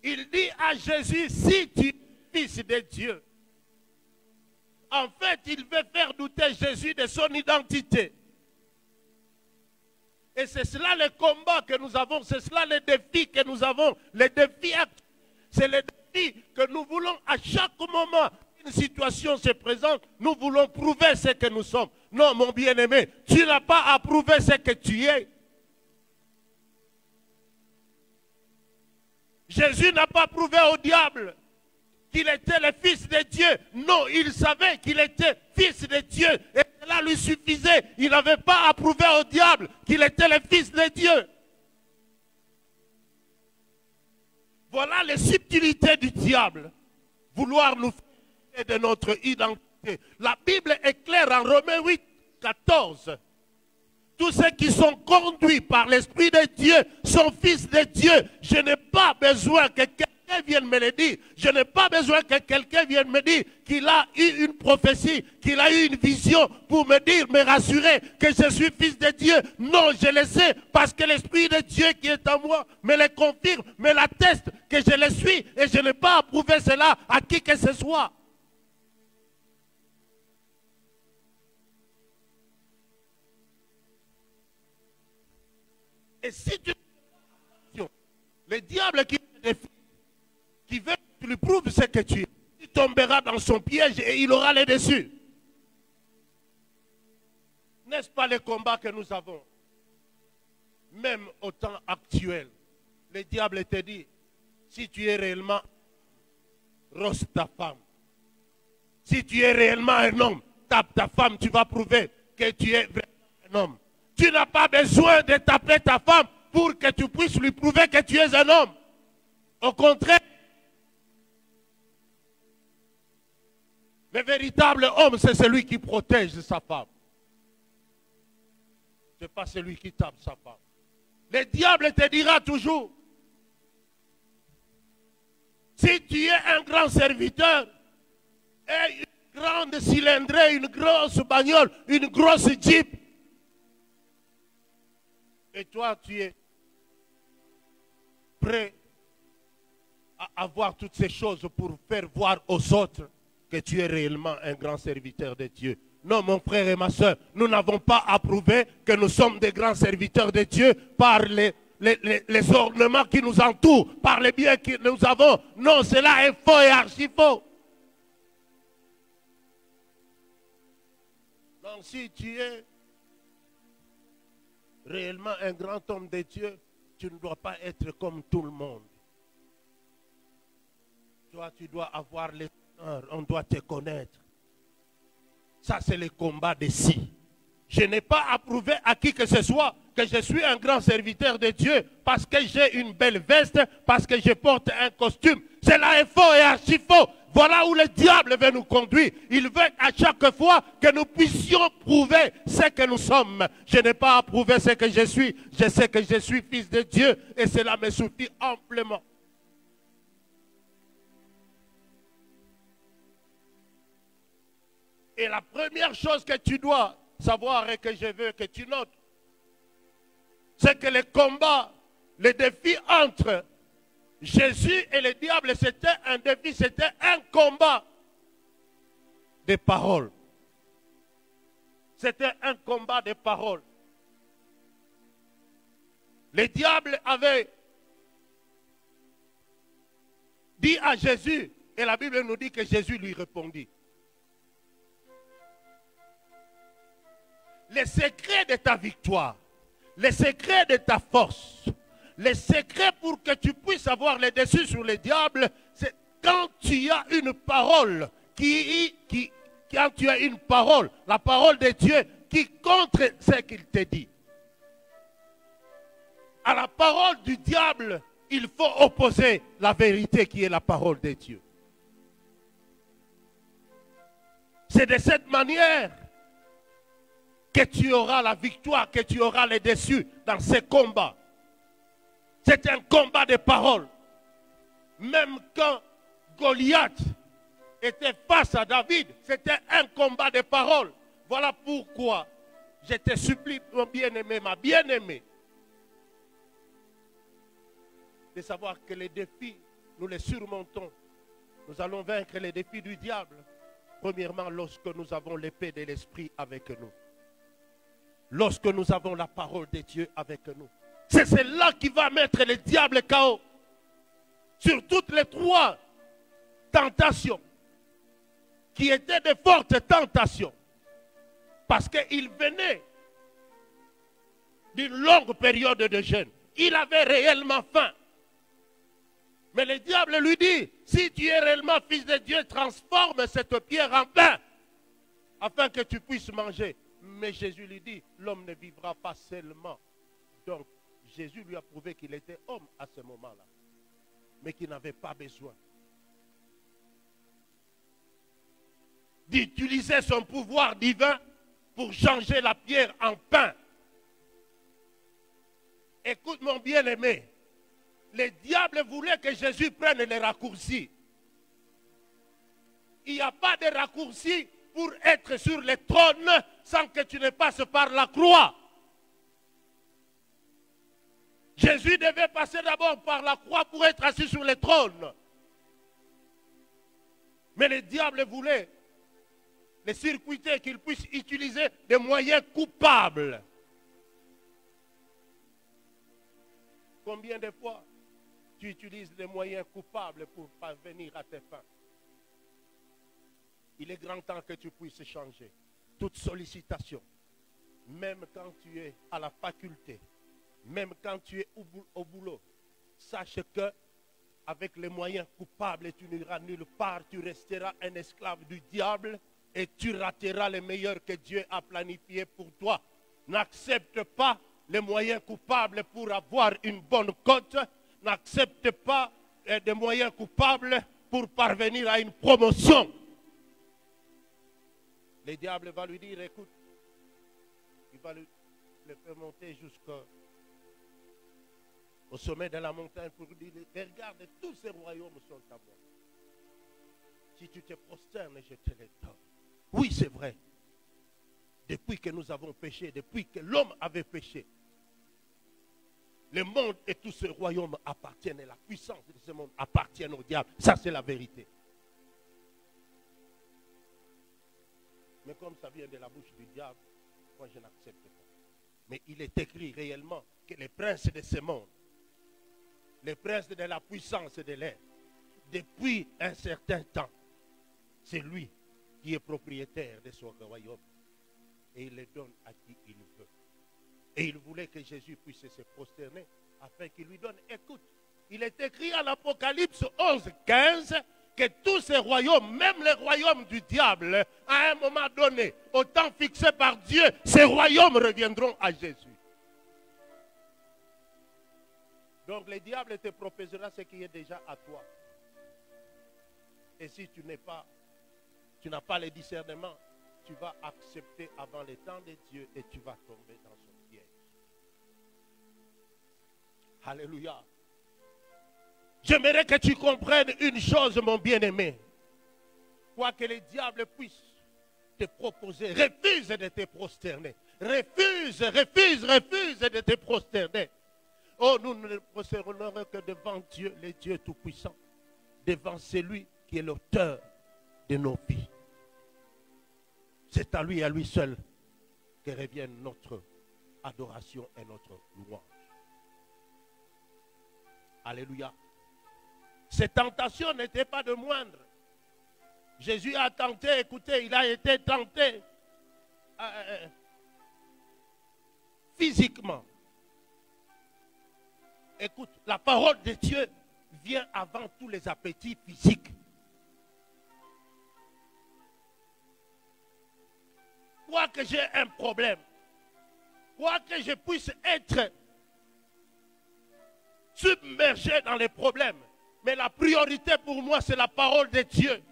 Il dit à Jésus, si tu es Fils de Dieu. En fait, il veut faire douter Jésus de son identité. Et c'est cela le combat que nous avons, c'est cela le défi que nous avons. Le défi, c'est le défi que nous voulons à chaque moment. Une situation se présente, nous voulons prouver ce que nous sommes. Non, mon bien-aimé, tu n'as pas à prouver ce que tu es. Jésus n'a pas prouvé au diable qu'il était le Fils de Dieu. Non, il savait qu'il était Fils de Dieu. Et cela lui suffisait. Il n'avait pas à prouver au diable qu'il était le Fils de Dieu. Voilà les subtilités du diable. Vouloir nous faire de notre identité. La Bible est claire en Romains 8, 14. Tous ceux qui sont conduits par l'Esprit de Dieu sont fils de Dieu. Je n'ai pas besoin que quelqu'un vienne me le dire. Je n'ai pas besoin que quelqu'un vienne me dire qu'il a eu une prophétie, qu'il a eu une vision pour me dire, me rassurer que je suis fils de Dieu. Non, je le sais parce que l'Esprit de Dieu qui est en moi me le confirme, me l'atteste que je le suis et je n'ai pas à prouver cela à qui que ce soit. Et si tu... Le diable qui te défie, qui veut que tu lui prouves ce que tu es, il tombera dans son piège et il aura les dessus. N'est-ce pas le combat que nous avons? Même au temps actuel, le diable te dit, si tu es réellement, rose ta femme. Si tu es réellement un homme, tape ta femme, tu vas prouver que tu es vraiment un homme. Tu n'as pas besoin de taper ta femme pour que tu puisses lui prouver que tu es un homme. Au contraire, le véritable homme, c'est celui qui protège sa femme. Ce n'est pas celui qui tape sa femme. Le diable te dira toujours, Si tu es un grand serviteur et une grande cylindrée, une grosse bagnole, une grosse Jeep, et toi tu es prêt à avoir toutes ces choses pour faire voir aux autres que tu es réellement un grand serviteur de Dieu. Non, mon frère et ma soeur, nous n'avons pas approuvé que nous sommes des grands serviteurs de Dieu par les ornements qui nous entourent, par les biens que nous avons. Non, cela est faux et archi faux. Donc si tu es réellement un grand homme de Dieu, tu ne dois pas être comme tout le monde. Toi, tu dois avoir les honneurs, on doit te connaître. Ça, c'est le combat d'ici. Je n'ai pas approuvé à qui que ce soit que je suis un grand serviteur de Dieu parce que j'ai une belle veste, parce que je porte un costume. Cela est faux et archi faux. Voilà où le diable veut nous conduire. Il veut à chaque fois que nous puissions prouver ce que nous sommes. Je n'ai pas approuvé ce que je suis. Je sais que je suis fils de Dieu et cela me suffit amplement. Et la première chose que tu dois savoir et que je veux que tu notes, c'est que le combat, le défi entre Jésus et le diable, c'était un défi, c'était un combat de paroles. C'était un combat de paroles. Le diable avait dit à Jésus, et la Bible nous dit que Jésus lui répondit. Le secret de ta victoire, le secret de ta force, le secret pour que tu puisses avoir le dessus sur le diable, c'est quand tu as une parole quand tu as une parole, la parole de Dieu qui contre ce qu'il te dit. À la parole du diable, il faut opposer la vérité qui est la parole de Dieu. C'est de cette manière que tu auras la victoire, que tu auras le dessus dans ce combat. C'est un combat de paroles. Même quand Goliath était face à David, c'était un combat de paroles. Voilà pourquoi je te supplie, mon bien-aimé, ma bien-aimée, de savoir que les défis, nous les surmontons. Nous allons vaincre les défis du diable. Premièrement, lorsque nous avons l'épée de l'esprit avec nous. Lorsque nous avons la parole de Dieu avec nous. C'est cela qui va mettre le diable KO. Sur toutes les trois tentations, qui étaient de fortes tentations. Parce qu'il venait d'une longue période de jeûne. Il avait réellement faim. Mais le diable lui dit, si tu es réellement fils de Dieu, transforme cette pierre en pain, afin que tu puisses manger. Mais Jésus lui dit, l'homme ne vivra pas seulement. Donc, Jésus lui a prouvé qu'il était homme à ce moment-là, mais qu'il n'avait pas besoin d'utiliser son pouvoir divin pour changer la pierre en pain. Écoute mon bien-aimé, le diable voulait que Jésus prenne les raccourcis. Il n'y a pas de raccourci pour être sur le trône sans que tu ne passes par la croix. Jésus devait passer d'abord par la croix pour être assis sur le trône. Mais le diable voulait le circuiter, qu'il puisse utiliser des moyens coupables. Combien de fois tu utilises les moyens coupables pour parvenir à tes fins? Il est grand temps que tu puisses changer. Toute sollicitation, même quand tu es à la faculté, même quand tu es au boulot, sache que avec les moyens coupables, tu n'iras nulle part, tu resteras un esclave du diable et tu rateras les meilleurs que Dieu a planifiés pour toi. N'accepte pas les moyens coupables pour avoir une bonne cote. N'accepte pas des moyens coupables pour parvenir à une promotion. Le diable va lui dire, écoute, il va le faire monter au sommet de la montagne pour dire, regarde, tous ces royaumes sont à moi. Si tu te prosternes, je te les donne. Oui, c'est vrai. Depuis que nous avons péché, depuis que l'homme avait péché, le monde et tout ce royaume appartiennent, et la puissance de ce monde appartient au diable. Ça, c'est la vérité. Mais comme ça vient de la bouche du diable, moi je n'accepte pas. Mais il est écrit réellement que les princes de ce monde, les princes de la puissance de l'air, depuis un certain temps, c'est lui qui est propriétaire de son royaume. Et il le donne à qui il veut. Et il voulait que Jésus puisse se prosterner afin qu'il lui donne. Écoute, il est écrit à l'Apocalypse 11, 15 que tous ces royaumes, même les royaumes du diable, à un moment donné, au temps fixé par Dieu, ces royaumes reviendront à Jésus. Donc le diable te proposera ce qui est déjà à toi. Et si tu n'as pas le discernement, tu vas accepter avant le temps de Dieu et tu vas tomber dans son piège. Alléluia. J'aimerais que tu comprennes une chose, mon bien-aimé. Quoi que le diable puisse te proposer, refuse de te prosterner. Refuse de te prosterner. Oh, nous ne prosternerons que devant Dieu, le Dieu Tout-Puissant. Devant celui qui est l'auteur de nos vies. C'est à lui et à lui seul que revient notre adoration et notre louange. Alléluia. Cette tentation n'était pas de moindre. Jésus a tenté, écoutez, il a été tenté physiquement. Écoute, la parole de Dieu vient avant tous les appétits physiques. Quoi que j'ai un problème, quoi que je puisse être submergé dans les problèmes, mais la priorité pour moi, c'est la parole de Dieu.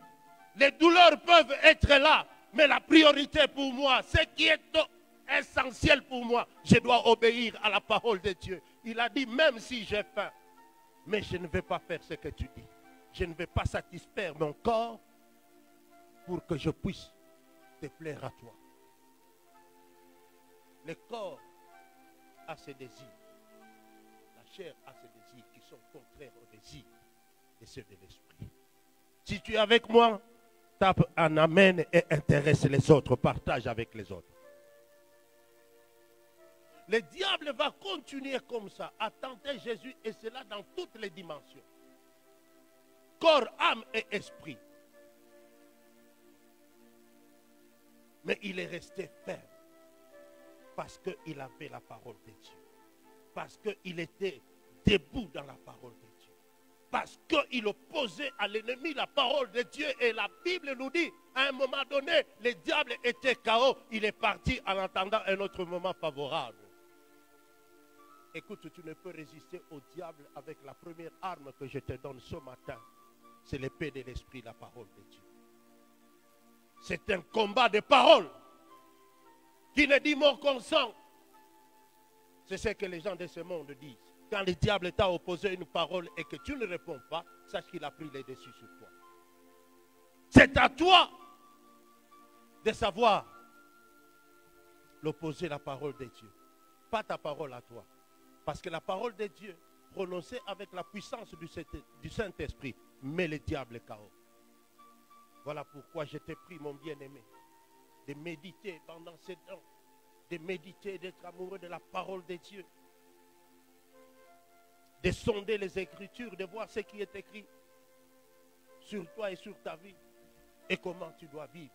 Les douleurs peuvent être là, mais la priorité pour moi, ce qui est essentiel pour moi, je dois obéir à la parole de Dieu. Il a dit, même si j'ai faim, mais je ne vais pas faire ce que tu dis. Je ne vais pas satisfaire mon corps pour que je puisse te plaire à toi. Le corps a ses désirs. La chair a ses désirs qui sont contraires aux désirs de ceux de l'esprit. Si tu es avec moi, tape un amen et intéresse les autres, partage avec les autres. Le diable va continuer comme ça à tenter Jésus, et cela dans toutes les dimensions. Corps, âme et esprit. Mais il est resté ferme. Parce qu'il avait la parole de Dieu. Parce qu'il était debout dans la parole de Dieu. Parce qu'il opposait à l'ennemi la parole de Dieu. Et la Bible nous dit, à un moment donné, le diable était KO. Il est parti en attendant un autre moment favorable. Écoute, tu ne peux résister au diable avec la première arme que je te donne ce matin. C'est l'épée de l'esprit, la parole de Dieu. C'est un combat de paroles. Qui ne dit mot consent. C'est ce que les gens de ce monde disent. Quand le diable t'a opposé une parole et que tu ne réponds pas, sache qu'il a pris les dessus sur toi. C'est à toi de savoir l'opposer la parole de Dieu. Pas ta parole à toi. Parce que la parole de Dieu, prononcée avec la puissance du Saint-Esprit, met le diable KO. Voilà pourquoi je t'ai pris, mon bien-aimé, de méditer pendant ces temps, de méditer, d'être amoureux de la parole de Dieu, de sonder les Écritures, de voir ce qui est écrit sur toi et sur ta vie, et comment tu dois vivre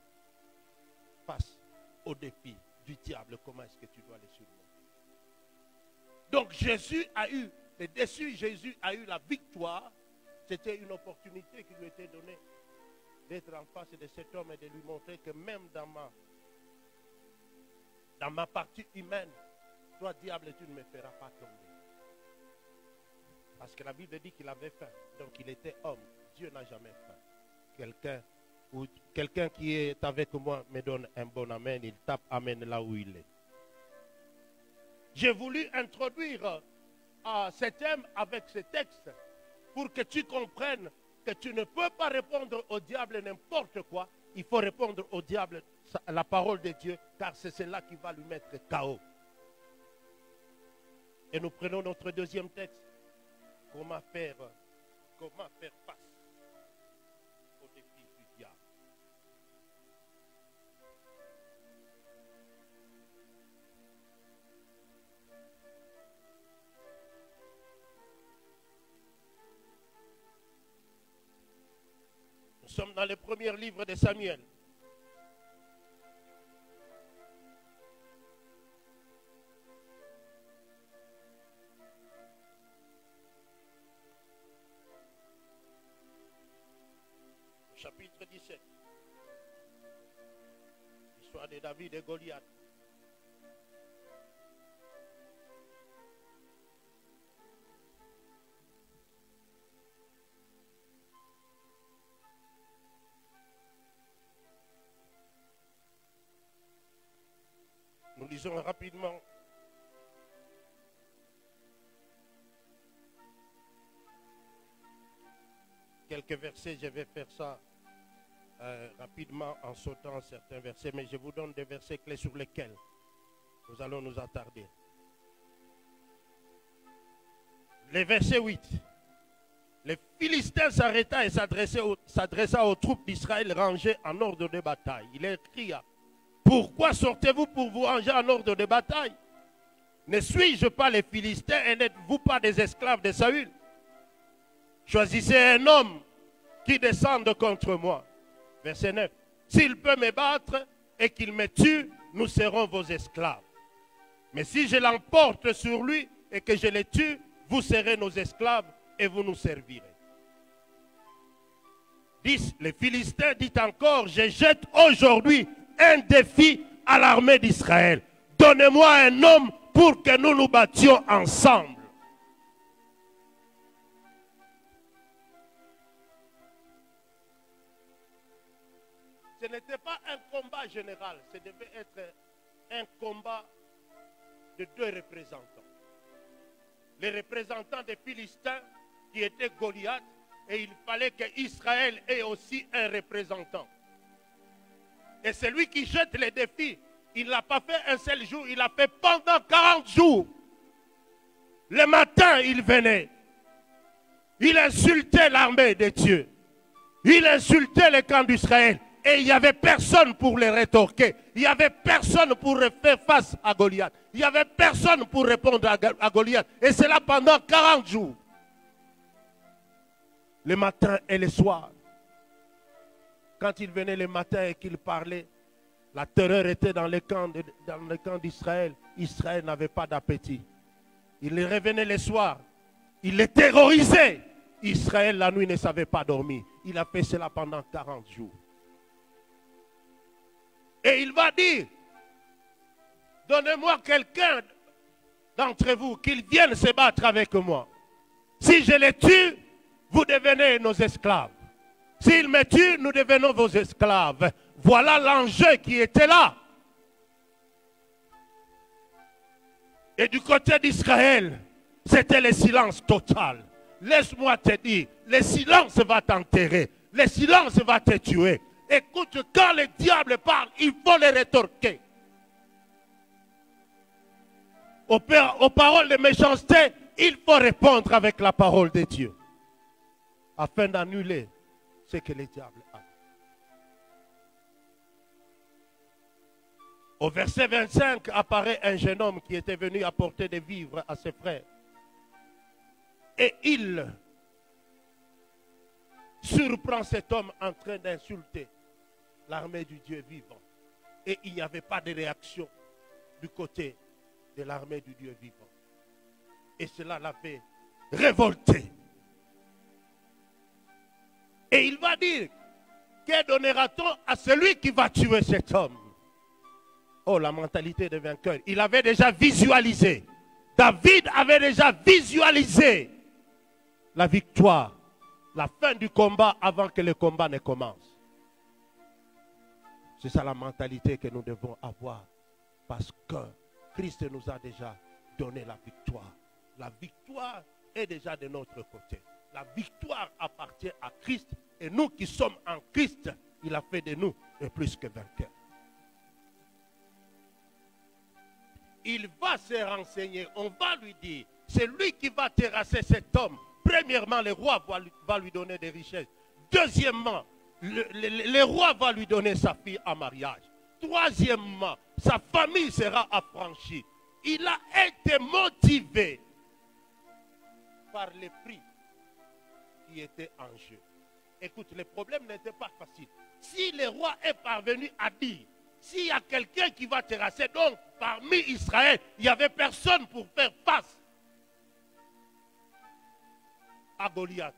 face au défi du diable, comment est-ce que tu dois les surmonter. Donc Jésus a eu le dessus, Jésus a eu la victoire. C'était une opportunité qui lui était donnée d'être en face de cet homme et de lui montrer que même dans ma partie humaine, toi diable, tu ne me feras pas tomber. Parce que la Bible dit qu'il avait faim, donc il était homme. Dieu n'a jamais faim. Quelqu'un qui est avec moi me donne un bon amen, il tape amen là où il est. J'ai voulu introduire ce thème avec ce texte pour que tu comprennes que tu ne peux pas répondre au diable n'importe quoi. Il faut répondre au diable la parole de Dieu, car c'est cela qui va lui mettre KO. Et nous prenons notre deuxième texte. Comment faire face au défi du diable. Nous sommes dans le premier livre de Samuel. Chapitre 17. L'histoire de David et Goliath. Nous lisons rapidement. Quelques versets, je vais faire ça rapidement en sautant certains versets, mais je vous donne des versets clés sur lesquels nous allons nous attarder. Le verset 8. Les Philistins s'arrêta et s'adressa aux troupes d'Israël rangées en ordre de bataille. Il écria: pourquoi sortez-vous pour vous ranger en ordre de bataille? Ne suis-je pas les Philistins et n'êtes-vous pas des esclaves de Saül? Choisissez un homme qui descende contre moi. Verset 9. S'il peut me battre et qu'il me tue, nous serons vos esclaves. Mais si je l'emporte sur lui et que je le tue, vous serez nos esclaves et vous nous servirez. 10. Les Philistins dit encore: je jette aujourd'hui un défi à l'armée d'Israël. Donnez-moi un homme pour que nous nous battions ensemble. Ce n'était pas un combat général, ce devait être un combat de deux représentants. Les représentants des Philistins qui étaient Goliath, et il fallait qu'Israël ait aussi un représentant. Et celui qui jette les défis, il ne l'a pas fait un seul jour, il l'a fait pendant 40 jours. Le matin, il venait. Il insultait l'armée de Dieu. Il insultait le camp d'Israël. Et il n'y avait personne pour les rétorquer. Il n'y avait personne pour faire face à Goliath. Il n'y avait personne pour répondre à Goliath. Et cela pendant 40 jours. Le matin et le soir. Quand il venait le matin et qu'il parlait, la terreur était dans le camp d'Israël. Israël n'avait pas d'appétit. Il revenait le soir. Il les terrorisait. Israël la nuit ne savait pas dormir. Il a fait cela pendant 40 jours. Et il va dire: donnez-moi quelqu'un d'entre vous qu'il vienne se battre avec moi. Si je les tue, vous devenez nos esclaves. S'il me tue, nous devenons vos esclaves. Voilà l'enjeu qui était là. Et du côté d'Israël, c'était le silence total. Laisse-moi te dire, le silence va t'enterrer. Le silence va te tuer. Écoute, quand le diable parle, il faut le rétorquer. Aux paroles de méchanceté, il faut répondre avec la parole de Dieu. Afin d'annuler ce que le diable a. Au verset 25 apparaît un jeune homme qui était venu apporter des vivres à ses frères. Et il surprend cet homme en train d'insulter l'armée du Dieu vivant. Et il n'y avait pas de réaction du côté de l'armée du Dieu vivant. Et cela l'a fait révolter. Et il va dire: que donnera-t-on à celui qui va tuer cet homme? Oh, la mentalité de vainqueur. Il avait déjà visualisé. David avait déjà visualisé la victoire, la fin du combat avant que le combat ne commence. C'est ça la mentalité que nous devons avoir. Parce que Christ nous a déjà donné la victoire. La victoire est déjà de notre côté. La victoire appartient à Christ. Et nous qui sommes en Christ, il a fait de nous plus que vainqueurs. Il va se renseigner. On va lui dire, c'est lui qui va terrasser cet homme. Premièrement, le roi va lui donner des richesses. Deuxièmement, le roi va lui donner sa fille en mariage. Troisièmement, sa famille sera affranchie. Il a été motivé par les prix qui étaient en jeu. Écoute, le problème n'était pas facile. Si le roi est parvenu à dire, s'il y a quelqu'un qui va terrasser, donc parmi Israël, il n'y avait personne pour faire face à Goliath.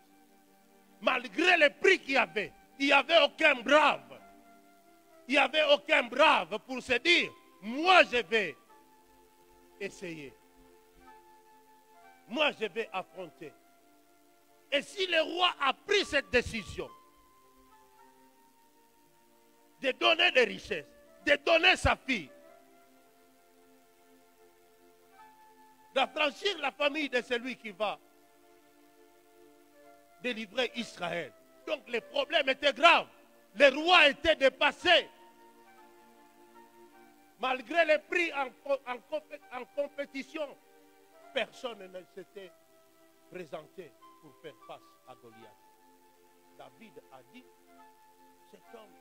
Malgré les prix qu'il y avait, il n'y avait aucun brave. Il n'y avait aucun brave pour se dire, moi je vais essayer. Moi je vais affronter. Et si le roi a pris cette décision de donner des richesses, de donner sa fille, d'affranchir la famille de celui qui va délivrer Israël. Donc les problèmes étaient graves. Le roi était dépassé. Malgré les prix en compétition, personne ne s'était présenté pour faire face à Goliath. David a dit, cet homme,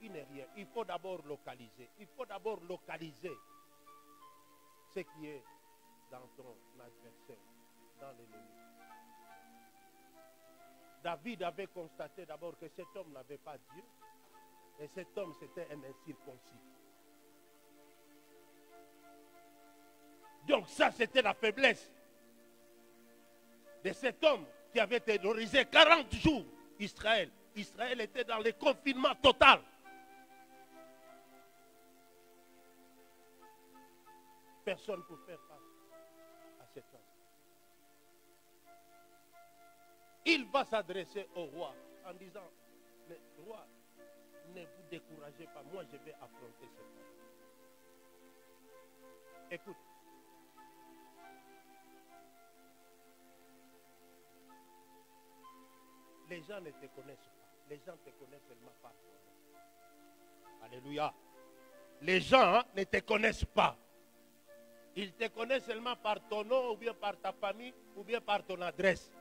il n'est rien. Il faut d'abord localiser. Il faut d'abord localiser ce qui est dans ton adversaire, dans l'ennemi. David avait constaté d'abord que cet homme n'avait pas Dieu. Et cet homme, c'était un incirconcis. Donc ça, c'était la faiblesse de cet homme qui avait terrorisé 40 jours Israël. Israël était dans le confinement total. Personne pour faire face à cet homme. Il va s'adresser au roi en disant, mais roi, ne vous découragez pas, moi je vais affronter cet homme. Écoute. Les gens ne te connaissent pas. Les gens te connaissent seulement par ton nom. Alléluia. Les gens ne te connaissent pas. Ils te connaissent seulement par ton nom, ou bien par ta famille, ou bien par ton adresse,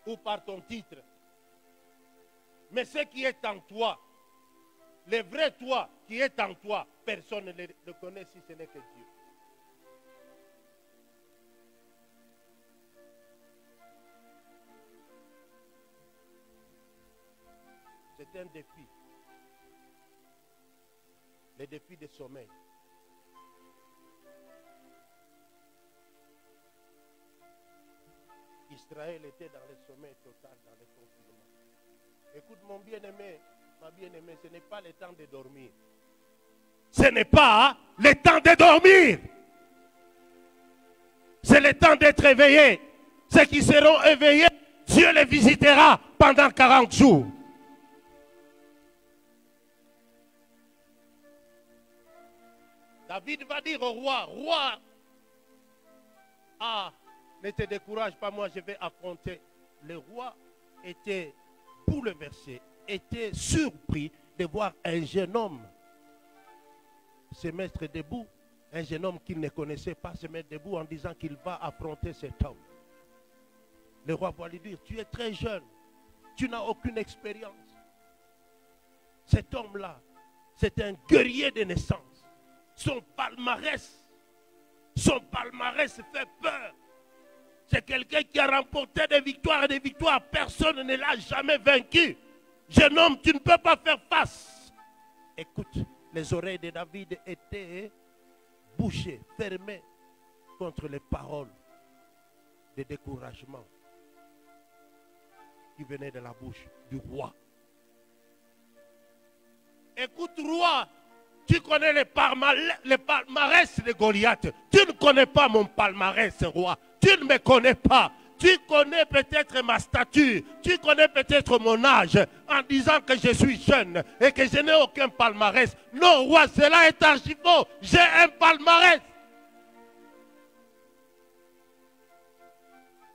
ou par ton titre. Mais ce qui est en toi, le vrai toi qui est en toi, personne ne le connaît si ce n'est que Dieu. C'est un défi. Le défi de sommeil. Israël était dans le sommeil total, dans le confinement. Écoute mon bien-aimé, ma bien-aimée, ce n'est pas le temps de dormir. Ce n'est pas le temps de dormir. C'est le temps d'être éveillé. Ceux qui seront éveillés, Dieu les visitera pendant 40 jours. David va dire au roi, roi, ne te décourage pas, moi je vais affronter. Le roi était bouleversé, était surpris de voir un jeune homme se mettre debout. Un jeune homme qu'il ne connaissait pas se mettre debout en disant qu'il va affronter cet homme. Le roi va lui dire, tu es très jeune, tu n'as aucune expérience. Cet homme-là, c'est un guerrier de naissance. Son palmarès fait peur. C'est quelqu'un qui a remporté des victoires et des victoires. Personne ne l'a jamais vaincu. Jeune homme, tu ne peux pas faire face. Écoute, les oreilles de David étaient bouchées, fermées contre les paroles de découragement qui venaient de la bouche du roi. Écoute, roi, tu connais le palmarès de Goliath. Tu ne connais pas mon palmarès, roi. Tu ne me connais pas. Tu connais peut-être ma stature. Tu connais peut-être mon âge en disant que je suis jeune et que je n'ai aucun palmarès. Non, roi, cela est archi faux. J'ai un palmarès.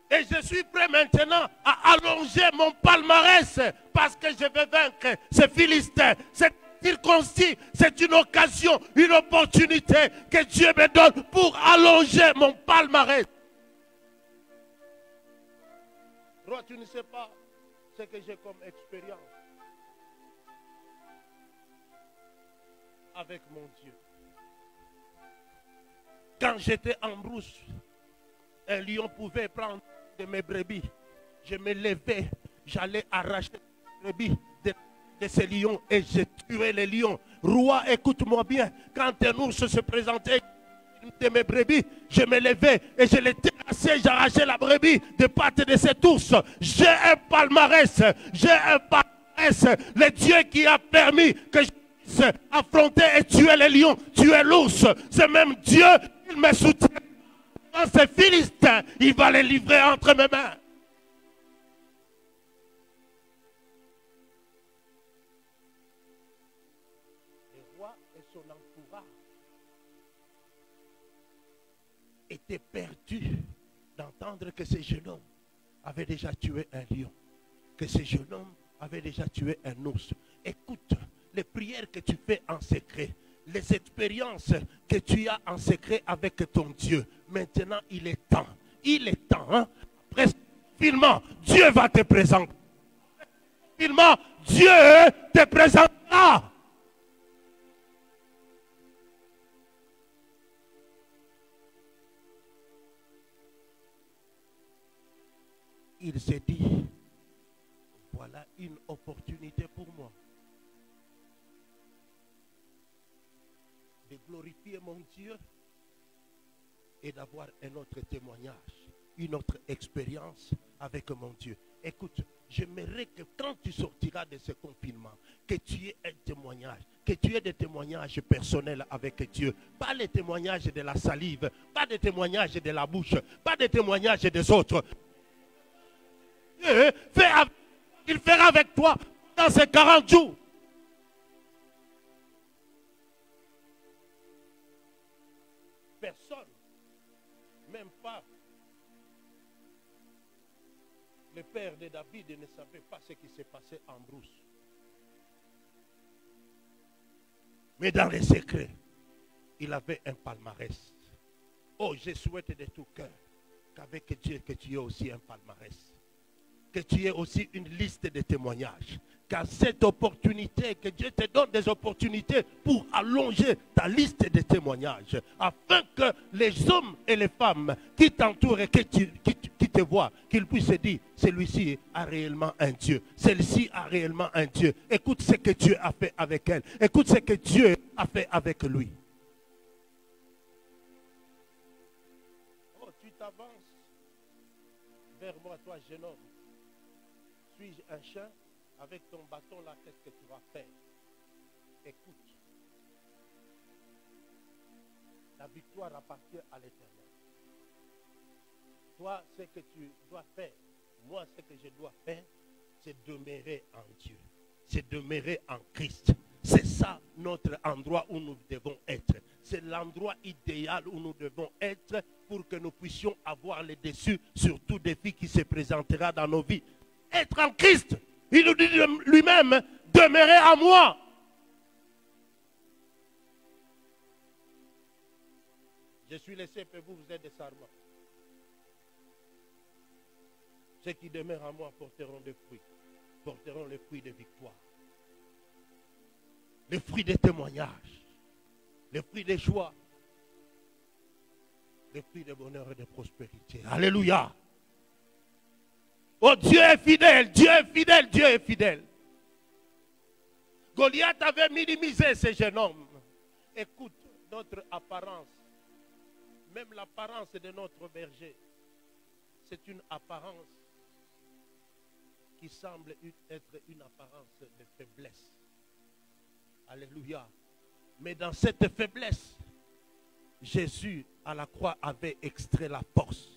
Et je suis prêt maintenant à allonger mon palmarès parce que je vais vaincre ces Philistins. Cette circoncis, c'est une occasion, une opportunité que Dieu me donne pour allonger mon palmarès. Roi, tu ne sais pas ce que j'ai comme expérience avec mon Dieu. Quand j'étais en brousse, un lion pouvait prendre de mes brebis. Je me levais, j'allais arracher les brebis de ces lions et je tuais les lions. Roi, écoute-moi bien. Quand un ours se présentait de mes brebis, je me levais et je les terrassais, j'arrachais la brebis des pattes de cet ours. J'ai un palmarès, le Dieu qui a permis que je puisse affronter et tuer les lions, tuer l'ours. C'est même Dieu qui me soutient. Dans ces Philistins, il va les livrer entre mes mains. Le roi et son entourage étaient perdus d'entendre que ce jeune homme avait déjà tué un lion, que ce jeune homme avait déjà tué un ours. Écoute, les prières que tu fais en secret, les expériences que tu as en secret avec ton Dieu, maintenant il est temps. Il est temps. Hein? Après ce confinement, Dieu va te présenter. Finalement, Dieu te présentera. Il s'est dit, voilà une opportunité pour moi de glorifier mon Dieu et d'avoir un autre témoignage, une autre expérience avec mon Dieu. Écoute, j'aimerais que quand tu sortiras de ce confinement, que tu aies un témoignage, que tu aies des témoignages personnels avec Dieu. Pas les témoignages de la salive, pas des témoignages de la bouche, pas des témoignages des autres. Dieu il fera avec toi dans ces 40 jours. Personne, même pas le père de David ne savait pas ce qui s'est passé en brousse. Mais dans les secrets, il avait un palmarès. Oh, je souhaite de tout cœur qu'avec Dieu, que tu aies aussi un palmarès. Que tu aies aussi une liste de témoignages. Qu'à cette opportunité, que Dieu te donne des opportunités pour allonger ta liste de témoignages. Afin que les hommes et les femmes qui t'entourent et qui te voient, qu'ils puissent dire, celui-ci a réellement un Dieu. Celle-ci a réellement un Dieu. Écoute ce que Dieu a fait avec elle. Écoute ce que Dieu a fait avec lui. Oh, tu t'avances vers moi, toi, jeune homme. Suis-je un chien? Avec ton bâton là, qu'est-ce que tu vas faire? Écoute. La victoire appartient à l'Éternel. Toi, ce que tu dois faire, moi, ce que je dois faire, c'est demeurer en Dieu. C'est demeurer en Christ. C'est ça notre endroit où nous devons être. C'est l'endroit idéal où nous devons être pour que nous puissions avoir le dessus sur tout défi qui se présentera dans nos vies. Être en Christ. Il nous dit lui-même, demeurez à moi. Je suis laissé pour vous, vous êtes des sarments. Ceux qui demeurent à moi porteront des fruits. Porteront les fruits de victoire. Les fruits des témoignages. Les fruits des joies. Les fruits de bonheur et de prospérité. Alléluia. Oh, Dieu est fidèle, Dieu est fidèle, Dieu est fidèle. Goliath avait minimisé ce jeune homme. Écoute, notre apparence, même l'apparence de notre berger, c'est une apparence qui semble être une apparence de faiblesse. Alléluia. Mais dans cette faiblesse, Jésus à la croix avait extrait la force.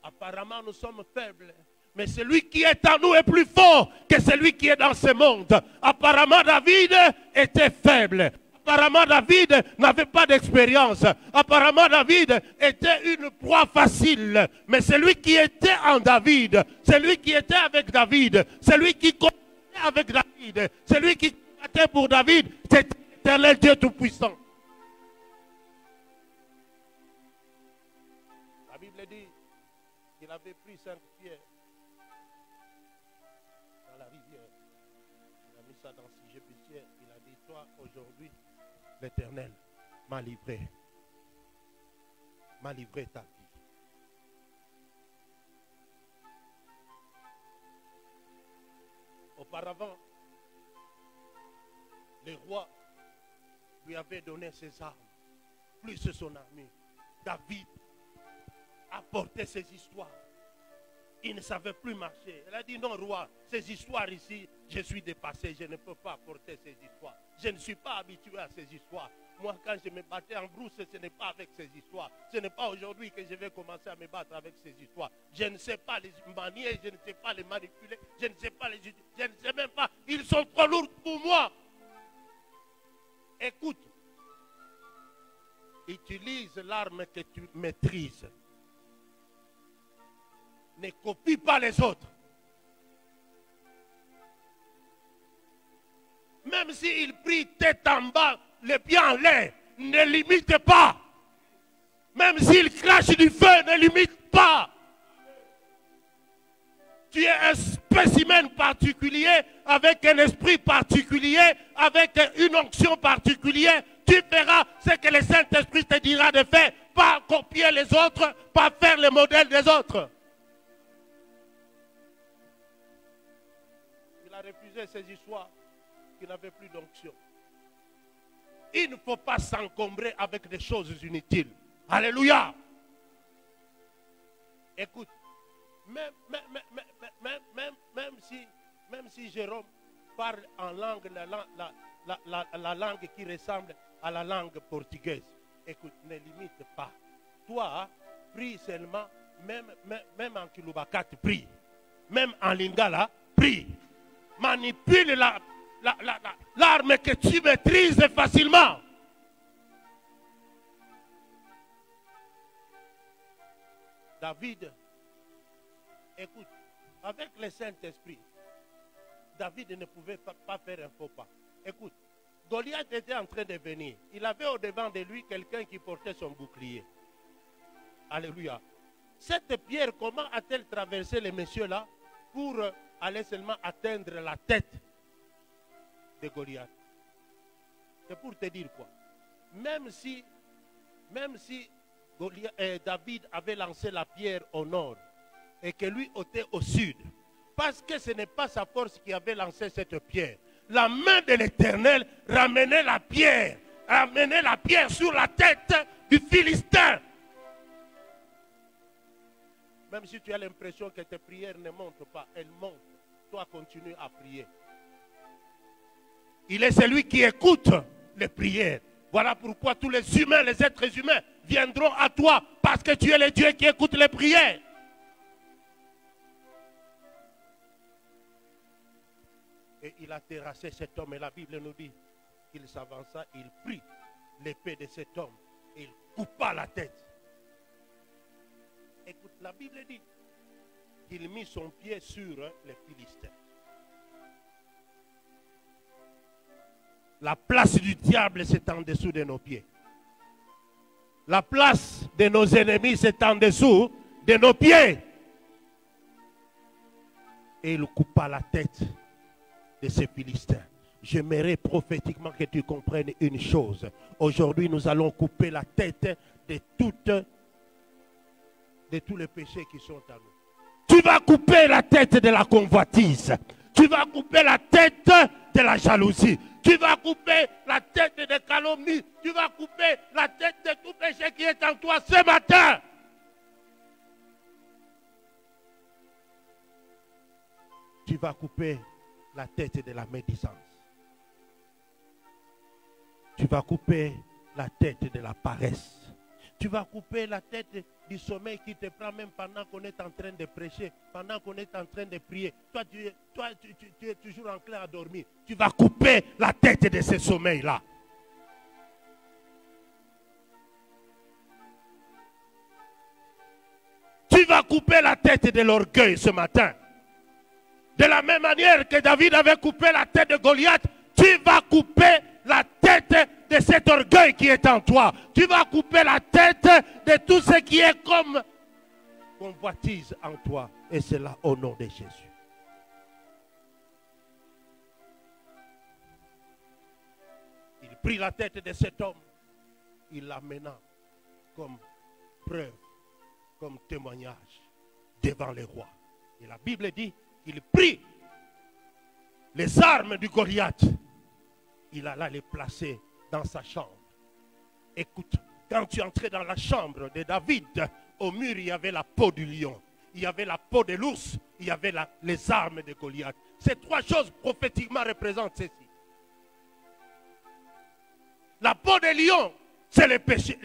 Apparemment, nous sommes faibles. Mais celui qui est en nous est plus fort que celui qui est dans ce monde. Apparemment, David était faible. Apparemment, David n'avait pas d'expérience. Apparemment, David était une proie facile. Mais celui qui était en David, celui qui était avec David, celui qui combattait avec David, celui qui combattait pour David, c'était l'Éternel Dieu Tout-Puissant. La Bible dit qu'il avait pris 5 pierres dans la rivière. Il a mis ça dans 6 épicières. Il a dit, toi, aujourd'hui, l'Éternel m'a livré ta vie. Auparavant, le roi lui avait donné ses armes, plus son armée. David apportait ses histoires. Il ne savait plus marcher. Elle a dit, non, roi, ces histoires ici, je suis dépassé, je ne peux pas apporter ces histoires. Je ne suis pas habitué à ces histoires. Moi, quand je me battais en brousse, ce n'est pas avec ces histoires. Ce n'est pas aujourd'hui que je vais commencer à me battre avec ces histoires. Je ne sais pas les manier, je ne sais pas les manipuler, je ne sais pas les utiliser, je ne sais même pas. Ils sont trop lourds pour moi. Écoute, utilise l'arme que tu maîtrises. Ne copie pas les autres. Même s'il prie tête en bas, les pieds en l'air, ne limite pas. Même s'il crache du feu, ne limite pas. Tu es un spécimen particulier, avec un esprit particulier, avec une onction particulière. Tu feras ce que le Saint-Esprit te dira de faire, pas copier les autres, pas faire le modèle des autres. Il a refusé ces histoires qui n'avaient plus d'onction. Il ne faut pas s'encombrer avec des choses inutiles. Alléluia. Écoute, même si Jérôme parle en langue, la langue qui ressemble à la langue portugaise, écoute, ne limite pas. Toi, prie seulement, même en Kilubakat, prie. Même en Lingala, prie. Manipule l'arme que tu maîtrises facilement. David, écoute, avec le Saint-Esprit, David ne pouvait pas faire un faux pas. Écoute, Goliath était en train de venir. Il avait au-devant de lui quelqu'un qui portait son bouclier. Alléluia. Cette pierre, comment a-t-elle traversé les messieurs-là pour aller seulement atteindre la tête de Goliath? C'est pour te dire quoi? Même si David avait lancé la pierre au nord et que lui était au sud, parce que ce n'est pas sa force qui avait lancé cette pierre. La main de l'Éternel ramenait la pierre sur la tête du Philistin. Même si tu as l'impression que tes prières ne montent pas, elles montent. Toi, continue à prier. Il est celui qui écoute les prières. Voilà pourquoi tous les humains, les êtres humains, viendront à toi parce que tu es le Dieu qui écoute les prières. Et il a terrassé cet homme. Et la Bible nous dit qu'il s'avança, il prit l'épée de cet homme et il coupa la tête. Écoute, la Bible dit qu'il mit son pied sur les Philistins. La place du diable, c'est en dessous de nos pieds. La place de nos ennemis, c'est en dessous de nos pieds. Et il coupa la tête de ces Philistins. J'aimerais prophétiquement que tu comprennes une chose. Aujourd'hui, nous allons couper la tête de tous les péchés qui sont à nous. Tu vas couper la tête de la convoitise. Tu vas couper la tête de la jalousie. Tu vas couper la tête des calomnies. Tu vas couper la tête de tout péché qui est en toi ce matin. Tu vas couper la tête de la médisance. Tu vas couper la tête de la paresse. Tu vas couper la tête du sommeil qui te prend même pendant qu'on est en train de prêcher, pendant qu'on est en train de prier. Toi, tu es toujours enclin à dormir. Tu vas couper la tête de ce sommeil-là. couper la tête de l'orgueil ce matin. De la même manière que David avait coupé la tête de Goliath, tu vas couper la tête de cet orgueil qui est en toi. Tu vas couper la tête de tout ce qui est comme convoitise en toi. Et c'est là au nom de Jésus. Il prit la tête de cet homme. Il l'amena comme preuve, comme témoignage devant les rois. Et la Bible dit qu'il prit les armes du Goliath. Il alla les placer dans sa chambre. Écoute, quand tu entrais dans la chambre de David, au mur, il y avait la peau du lion, il y avait la peau de l'ours, il y avait les armes de Goliath. Ces trois choses prophétiquement représentent ceci. La peau de lion, c'est le péché.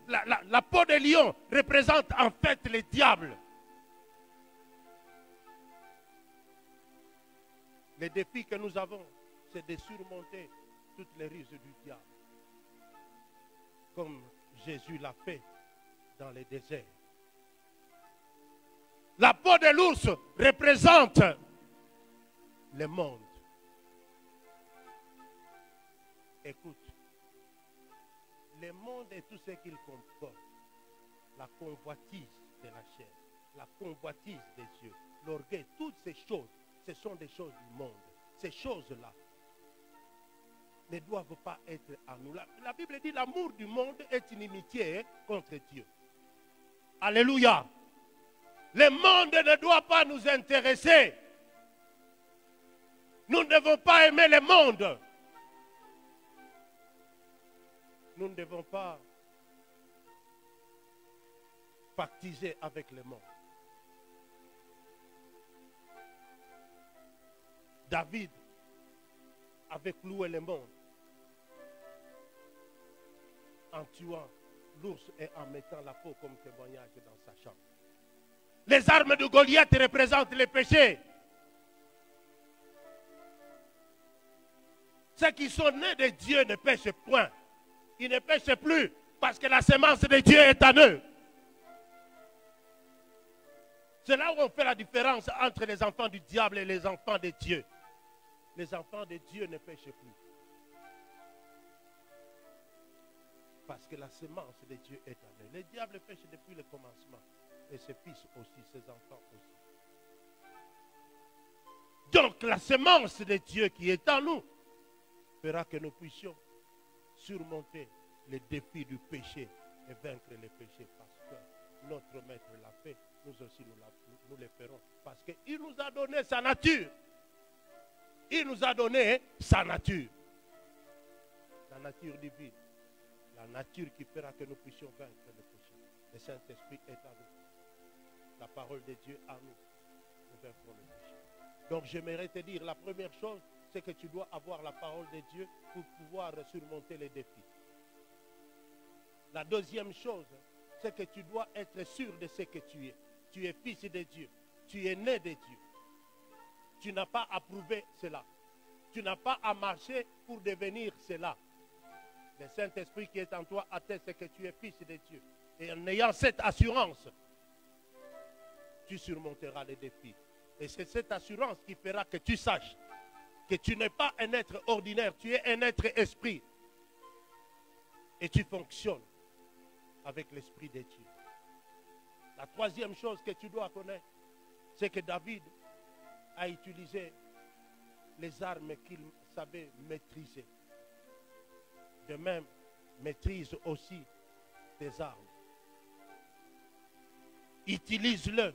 La peau de lion représente en fait les diables. Les défis que nous avons, c'est de surmonter toutes les ruses du diable. Comme Jésus l'a fait dans les déserts. La peau de l'ours représente le monde. Écoute, le monde et tout ce qu'il comporte, la convoitise de la chair, la convoitise des yeux, l'orgueil, toutes ces choses, ce sont des choses du monde. Ces choses-là ne doivent pas être à nous. La Bible dit l'amour du monde est une inimitié contre Dieu. Alléluia. Le monde ne doit pas nous intéresser. Nous ne devons pas aimer le monde. Nous ne devons pas pactiser avec le monde. David avait cloué le monde en tuant l'ours et en mettant la peau comme témoignage dans sa chambre. Les armes de Goliath représentent les péchés. Ceux qui sont nés de Dieu ne pêchent point. Ils ne pêchent plus parce que la semence de Dieu est en eux. C'est là où on fait la différence entre les enfants du diable et les enfants de Dieu. Les enfants de Dieu ne pêchent plus. Parce que la semence de Dieu est en eux. Le diable pêche depuis le commencement. Et ses fils aussi, ses enfants aussi. Donc la semence de Dieu qui est en nous fera que nous puissions surmonter les défis du péché et vaincre les péchés. Parce que notre maître l'a fait, nous aussi nous le ferons. Parce qu'il nous a donné sa nature. Il nous a donné sa nature. La nature divine. La nature qui fera que nous puissions vaincre le péché. Le Saint-Esprit est en nous. La parole de Dieu en nous. Nous vaincrons le péché. Donc j'aimerais te dire, la première chose, c'est que tu dois avoir la parole de Dieu pour pouvoir surmonter les défis. La deuxième chose, c'est que tu dois être sûr de ce que tu es. Tu es fils de Dieu. Tu es né de Dieu. Tu n'as pas à prouver cela. Tu n'as pas à marcher pour devenir cela. Le Saint-Esprit qui est en toi atteste que tu es fils de Dieu. Et en ayant cette assurance, tu surmonteras les défis. Et c'est cette assurance qui fera que tu saches que tu n'es pas un être ordinaire, tu es un être esprit. Et tu fonctionnes avec l'esprit de Dieu. La troisième chose que tu dois connaître, c'est que David a utilisé les armes qu'il savait maîtriser. De même, maîtrise aussi tes armes. Utilise-le.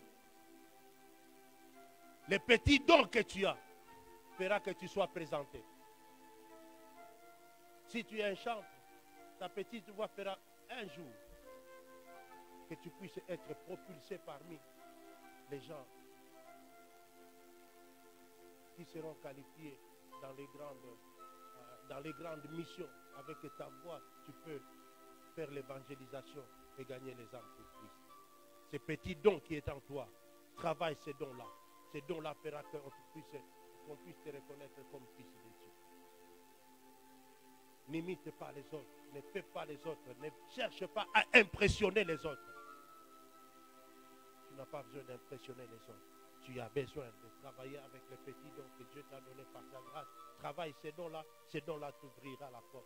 Les petits dons que tu as fera que tu sois présenté. Si tu es un chantre, ta petite voix fera un jour que tu puisses être propulsé parmi les gens qui seront qualifiés dans les grandes missions. Avec ta voix, tu peux faire l'évangélisation et gagner les âmes pour Christ. Ces petits dons qui est en toi, travaille ces dons-là. Ces dons-là fera qu'on puisse te reconnaître comme fils de Dieu. N'imite pas les autres, ne fais pas les autres, ne cherche pas à impressionner les autres. Tu n'as pas besoin d'impressionner les autres. Tu as besoin de travailler avec les petits dons que Dieu t'a donnés par sa grâce. Travaille ces dons-là t'ouvrira la porte.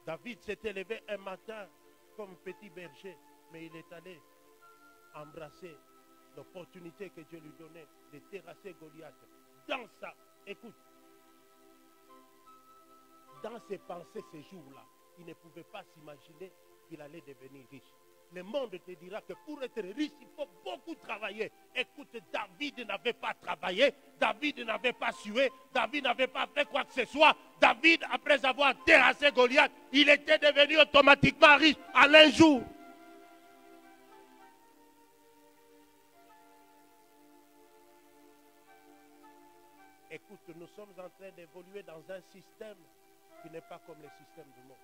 David s'était levé un matin comme petit berger, mais il est allé embrasser l'opportunité que Dieu lui donnait de terrasser Goliath. Dans ça, écoute, dans ses pensées ces jours-là, il ne pouvait pas s'imaginer qu'il allait devenir riche. Le monde te dira que pour être riche, il faut beaucoup travailler. Écoute, David n'avait pas travaillé, David n'avait pas sué, David n'avait pas fait quoi que ce soit. David, après avoir terrassé Goliath, il était devenu automatiquement riche en un jour. Écoute, nous sommes en train d'évoluer dans un système qui n'est pas comme le système du monde.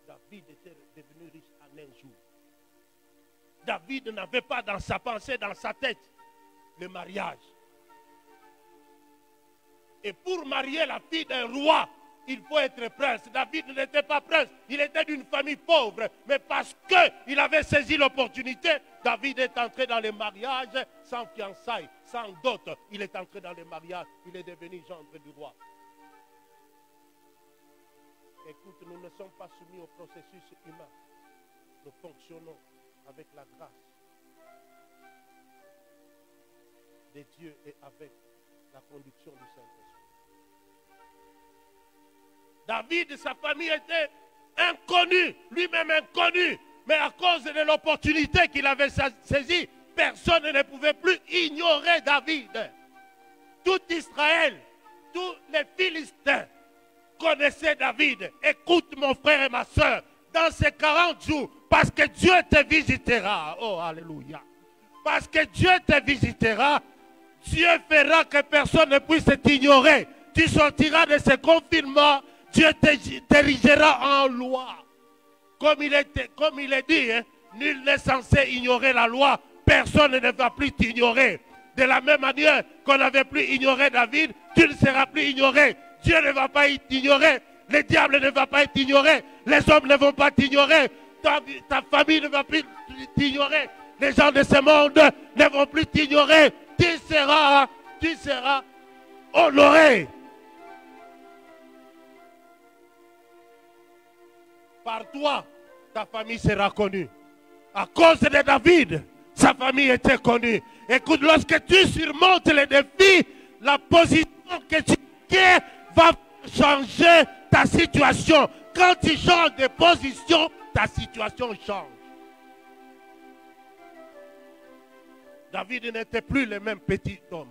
David était devenu riche en un jour. David n'avait pas dans sa pensée, dans sa tête, le mariage. Et pour marier la fille d'un roi, il faut être prince. David n'était pas prince, il était d'une famille pauvre. Mais parce qu'il avait saisi l'opportunité, David est entré dans le mariage sans fiançailles, sans dot. Il est entré dans le mariage, il est devenu gendre du roi. Écoute, nous ne sommes pas soumis au processus humain. Nous fonctionnons avec la grâce de Dieu et avec la conduction du Saint-Esprit. David, sa famille était inconnue, lui-même inconnu, mais à cause de l'opportunité qu'il avait saisie, personne ne pouvait plus ignorer David. Tout Israël, tous les Philistins connaissaient David. Écoute mon frère et ma soeur, dans ces 40 jours, parce que Dieu te visitera. Oh, alléluia. Parce que Dieu te visitera, Dieu fera que personne ne puisse t'ignorer. Tu sortiras de ce confinement, Dieu t'érigera en loi. Comme il est dit, hein, nul n'est censé ignorer la loi. Personne ne va plus t'ignorer. De la même manière qu'on n'avait plus ignoré David, tu ne seras plus ignoré. Dieu ne va pas t'ignorer. Le diable ne va pas t'ignorer. Les hommes ne vont pas t'ignorer. Ta famille ne va plus t'ignorer. Les gens de ce monde ne vont plus t'ignorer. Tu seras honoré. Par toi, ta famille sera connue. À cause de David, sa famille était connue. Écoute, lorsque tu surmontes les défis, la position que tu tiens va changer ta situation. Quand tu changes de position, ta situation change. David n'était plus le même petit homme.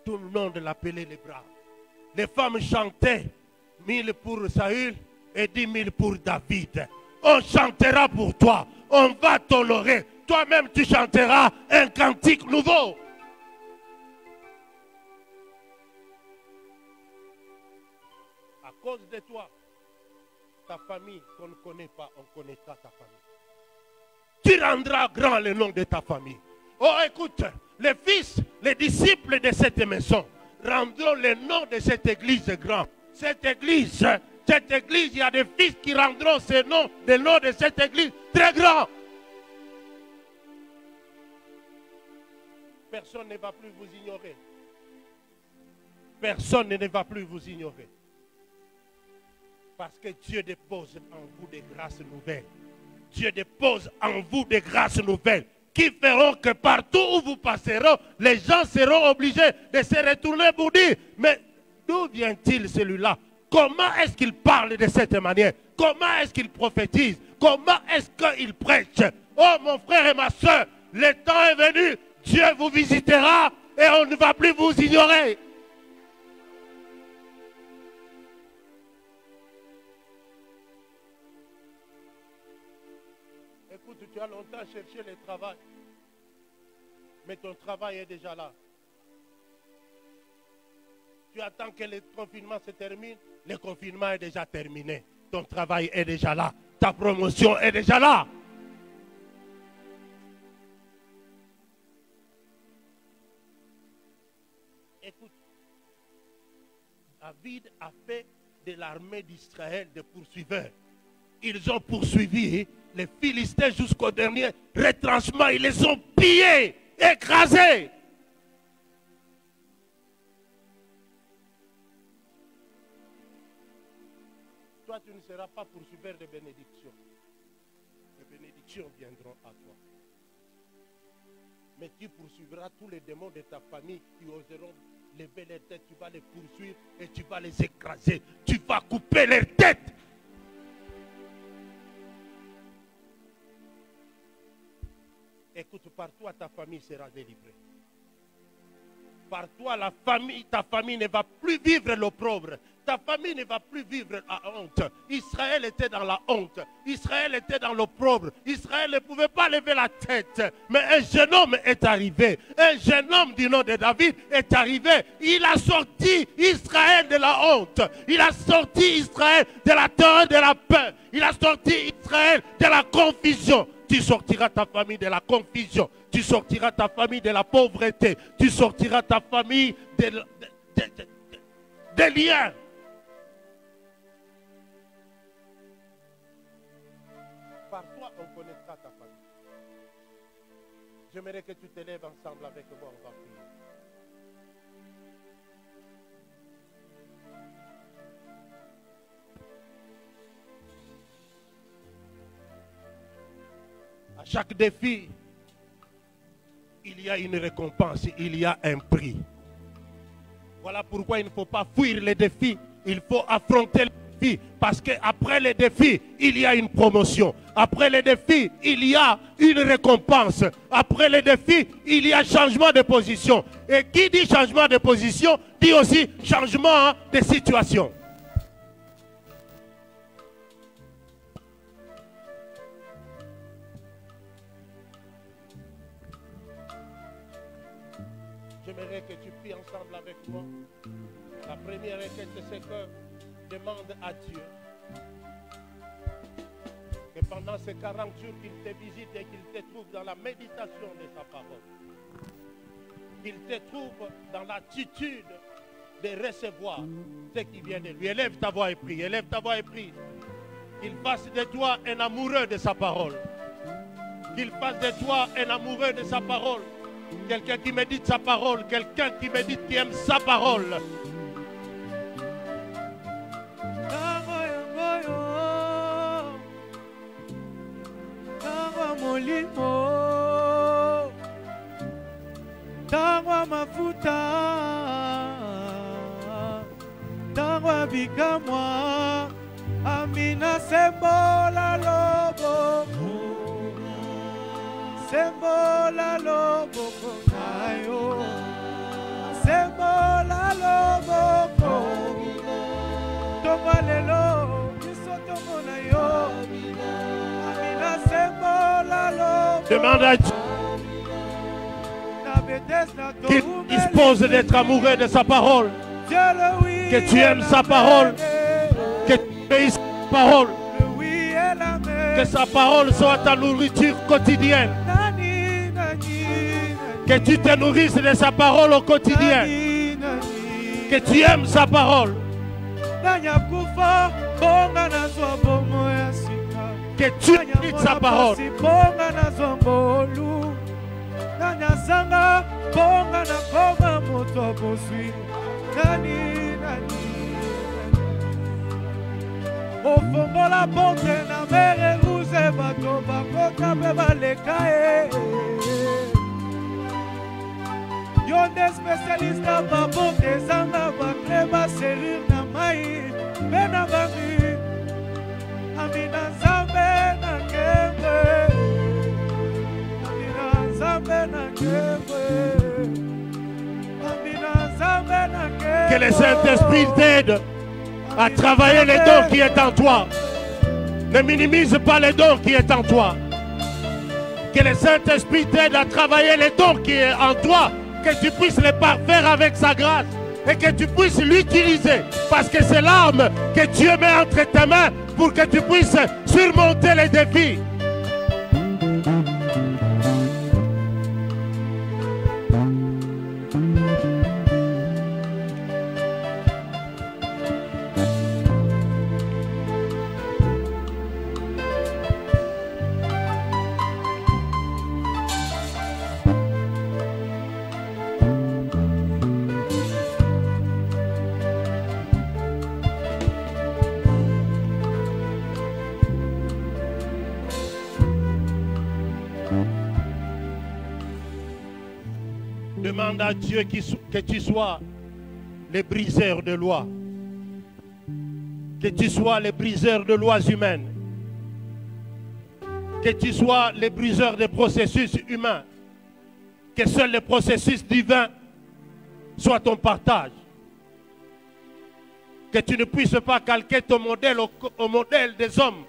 Tout le monde l'appelait les bras. Les femmes chantaient 1000 pour Saül et 10 000 pour David. On chantera pour toi. On va t'honorer. Toi-même, tu chanteras un cantique nouveau. À cause de toi, ta famille qu'on ne connaît pas, on connaîtra ta famille. Tu rendras grand le nom de ta famille. Oh, écoute, les fils, les disciples de cette maison rendront le nom de cette église grand. Cette église, il y a des fils qui rendront le nom de cette église très grand. Personne ne va plus vous ignorer. Personne ne va plus vous ignorer. Parce que Dieu dépose en vous des grâces nouvelles. Dieu dépose en vous des grâces nouvelles qui feront que partout où vous passerez, les gens seront obligés de se retourner pour dire, mais d'où vient-il celui-là? Comment est-ce qu'il parle de cette manière? Comment est-ce qu'il prophétise? Comment est-ce qu'il prêche? Oh mon frère et ma soeur, le temps est venu, Dieu vous visitera et on ne va plus vous ignorer. Écoute, tu as longtemps cherché le travail, mais ton travail est déjà là. Tu attends que le confinement se termine, le confinement est déjà terminé. Ton travail est déjà là, ta promotion est déjà là. Écoute, David a fait de l'armée d'Israël des poursuiveurs. Ils ont poursuivi les Philistins jusqu'au dernier retranchement. Ils les ont pillés, écrasés. Toi, tu ne seras pas poursuiveur de bénédictions. Les bénédictions viendront à toi. Mais tu poursuivras tous les démons de ta famille qui oseront lever les têtes. Tu vas les poursuivre et tu vas les écraser. Tu vas couper leurs têtes. Écoute, par toi, ta famille sera délivrée. Par toi, ta famille ne va plus vivre l'opprobre. Ta famille ne va plus vivre la honte. Israël était dans la honte. Israël était dans l'opprobre. Israël ne pouvait pas lever la tête. Mais un jeune homme est arrivé. Un jeune homme du nom de David est arrivé. Il a sorti Israël de la honte. Il a sorti Israël de la terreur, de la peur. Il a sorti Israël de la confusion. Tu sortiras ta famille de la confusion. Tu sortiras ta famille de la pauvreté. Tu sortiras ta famille des liens. Par toi, on connaîtra ta famille. J'aimerais que tu te lèves ensemble avec moi. On va prier. À chaque défi, il y a une récompense, il y a un prix. Voilà pourquoi il ne faut pas fuir les défis, il faut affronter les défis. Parce qu'après les défis, il y a une promotion. Après les défis, il y a une récompense. Après les défis, il y a changement de position. Et qui dit changement de position, dit aussi changement de situation. J'aimerais que tu pries ensemble avec moi. La première requête, c'est que demande à Dieu que pendant ces 40 jours qu'il te visite et qu'il te trouve dans la méditation de sa parole, qu'il te trouve dans l'attitude de recevoir ce qui vient de lui. Élève ta voix et prie, élève ta voix et prie. Qu'il fasse de toi un amoureux de sa parole. Qu'il fasse de toi un amoureux de sa parole. Quelqu'un qui médite sa parole, quelqu'un qui médite, qui aime sa parole. Tangwa mafuta, tangwa bikamwa, amina sembola lobo, sembola lobo konayo, sembola lobo, tongwa lelo, isoto konayo, amina sembola lobo. Demande à Dieu qu'il dispose d'être amoureux de sa parole, que tu aimes sa parole, que tu obéisses sa parole, que sa parole soit ta nourriture quotidienne, que tu te nourrisses de sa parole au quotidien, que tu aimes sa parole, que tu écoutes sa parole. Nanyasanga bonga na koma moto bosui nani ofongola porte na mere rouge bato bakota pe baleka yo nde spécialiste ba porte zanga bakle ba serire na mai pe na bami amina zambe na kembe. Que le Saint-Esprit t'aide à travailler les dons qui est en toi. Ne minimise pas les dons qui est en toi. Que le Saint-Esprit t'aide à travailler les dons qui est en toi. Que tu puisses les parfaire avec sa grâce. Et que tu puisses l'utiliser. Parce que c'est l'arme que Dieu met entre tes mains pour que tu puisses surmonter les défis. Demande à Dieu que tu sois les briseurs de lois. Que tu sois les briseurs de lois humaines. Que tu sois les briseurs des processus humains. Que seuls les processus divins soient ton partage. Que tu ne puisses pas calquer ton modèle au modèle des hommes.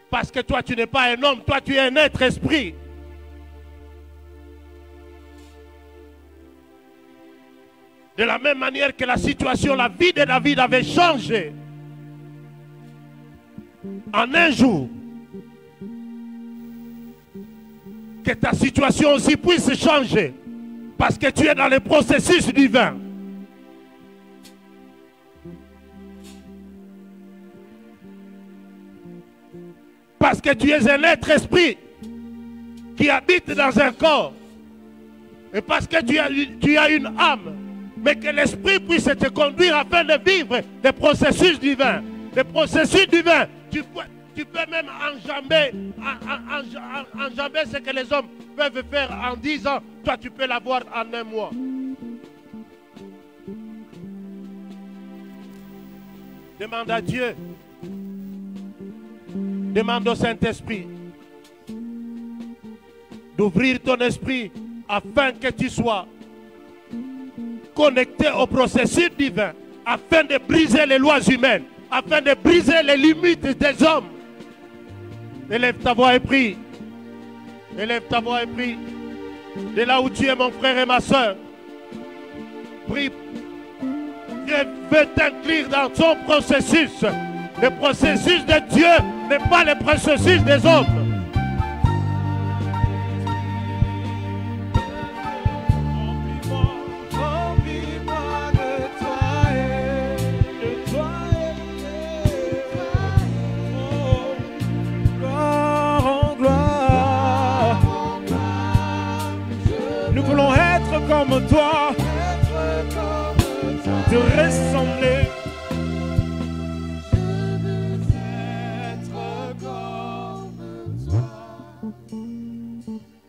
Parce que toi, tu n'es pas un homme, toi, tu es un être esprit. De la même manière que la situation, la vie de David avait changé en un jour. Que ta situation aussi puisse changer. Parce que tu es dans le processus divin. Parce que tu es un être esprit qui habite dans un corps. Et parce que tu as une âme. Mais que l'esprit puisse te conduire afin de vivre des processus divins. Des processus divins. Tu peux même enjamber ce que les hommes peuvent faire en 10 ans. Toi, tu peux l'avoir en un mois. Demande à Dieu. Demande au Saint-Esprit d'ouvrir ton esprit afin que tu sois connecté au processus divin, afin de briser les lois humaines, afin de briser les limites des hommes. Élève ta voix et prie. Élève ta voix et prie. De là où tu es, mon frère et ma soeur, prie. Dieu veut t'inclure dans son processus. Le processus de Dieu n'est pas le processus des hommes. Nous voulons être comme toi, te ressembler.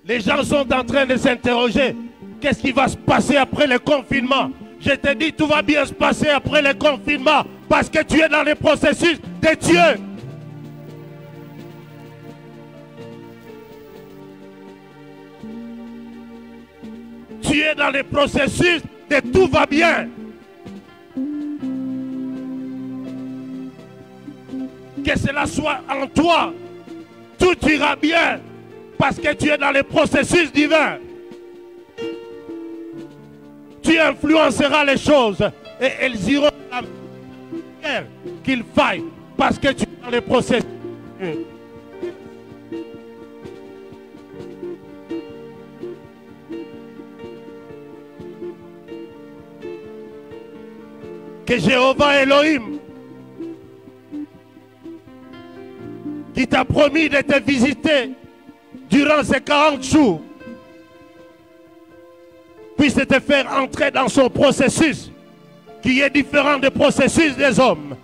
Les gens sont en train de s'interroger. Qu'est-ce qui va se passer après le confinement? Je te dis, tout va bien se passer après le confinement. Parce que tu es dans le processus de Dieu. Tu es dans le processus de tout va bien. Que cela soit en toi. Tout ira bien. Parce que tu es dans le processus divin. Tu influenceras les choses. Et elles iront à la manière qu'il faille. Parce que tu es dans le processus. Que Jéhovah Elohim, qui t'a promis de te visiter durant ces 40 jours, puisse te faire entrer dans son processus qui est différent du processus des hommes.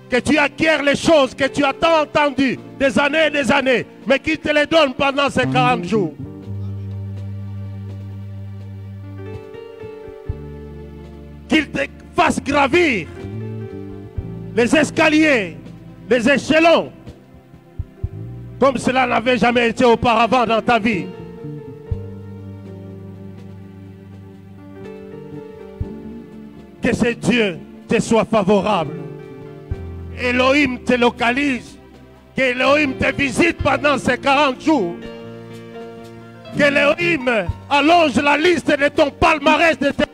Que tu acquières les choses que tu as tant entendues des années, mais qu'il te les donne pendant ces 40 jours. Qu'il te fasse gravir les escaliers, les échelons, comme cela n'avait jamais été auparavant dans ta vie. Que ce Dieu te soit favorable. Elohim te localise. Que Elohim te visite pendant ces 40 jours. Que Elohim allonge la liste de ton palmarès de tes...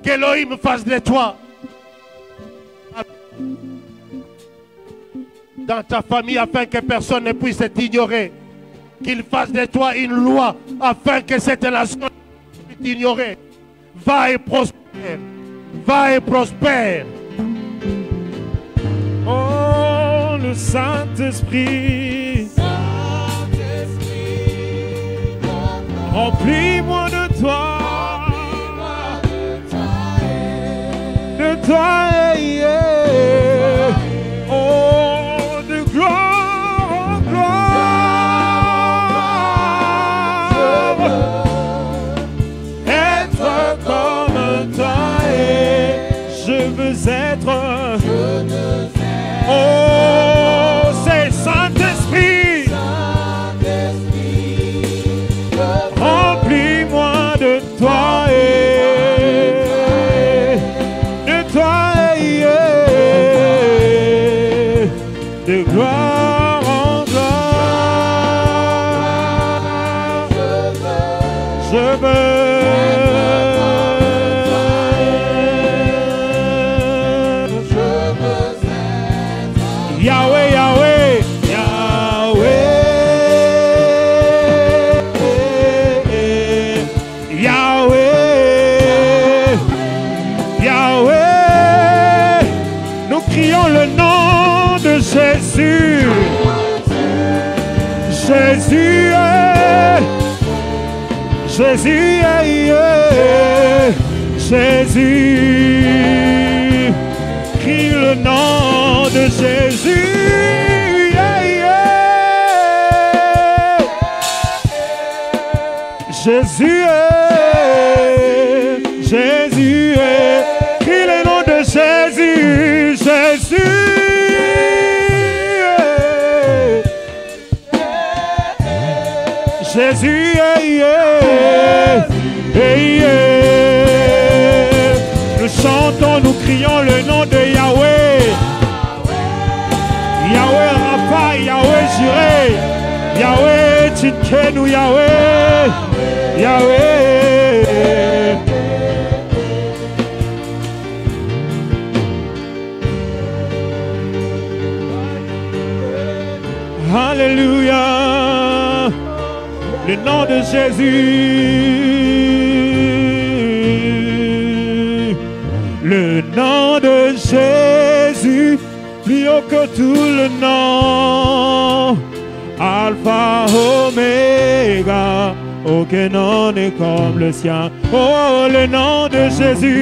Que Elohim fasse de toi, dans ta famille, afin que personne ne puisse t'ignorer. Qu'il fasse de toi une loi afin que cette nation ne puisse t'ignorer. Va et prospère. Va et prospère. Oh, le Saint-Esprit, remplis-moi de toi. De toi, yeah. Oh, de gloire en gloire. Yahweh, Yahweh, Yahweh, Yahweh, Yahweh. Nous crions le nom de Jésus. Jésus, Jésus, Jésus. Crie le nom de Jésus. Jésus, Jésus, crie le nom de Jésus, Jésus. Jésus, nous chantons, nous crions le nom de Yahweh. Yahweh Rapha, Yahweh Jireh, Yahweh Tsidkenu, Yahweh, Yahweh. Alléluia. Le nom de Jésus, le nom de Jésus, plus haut que tout le nom, Alpha, Oméga, aucun nom n'est comme le sien. Oh, le nom de Jésus.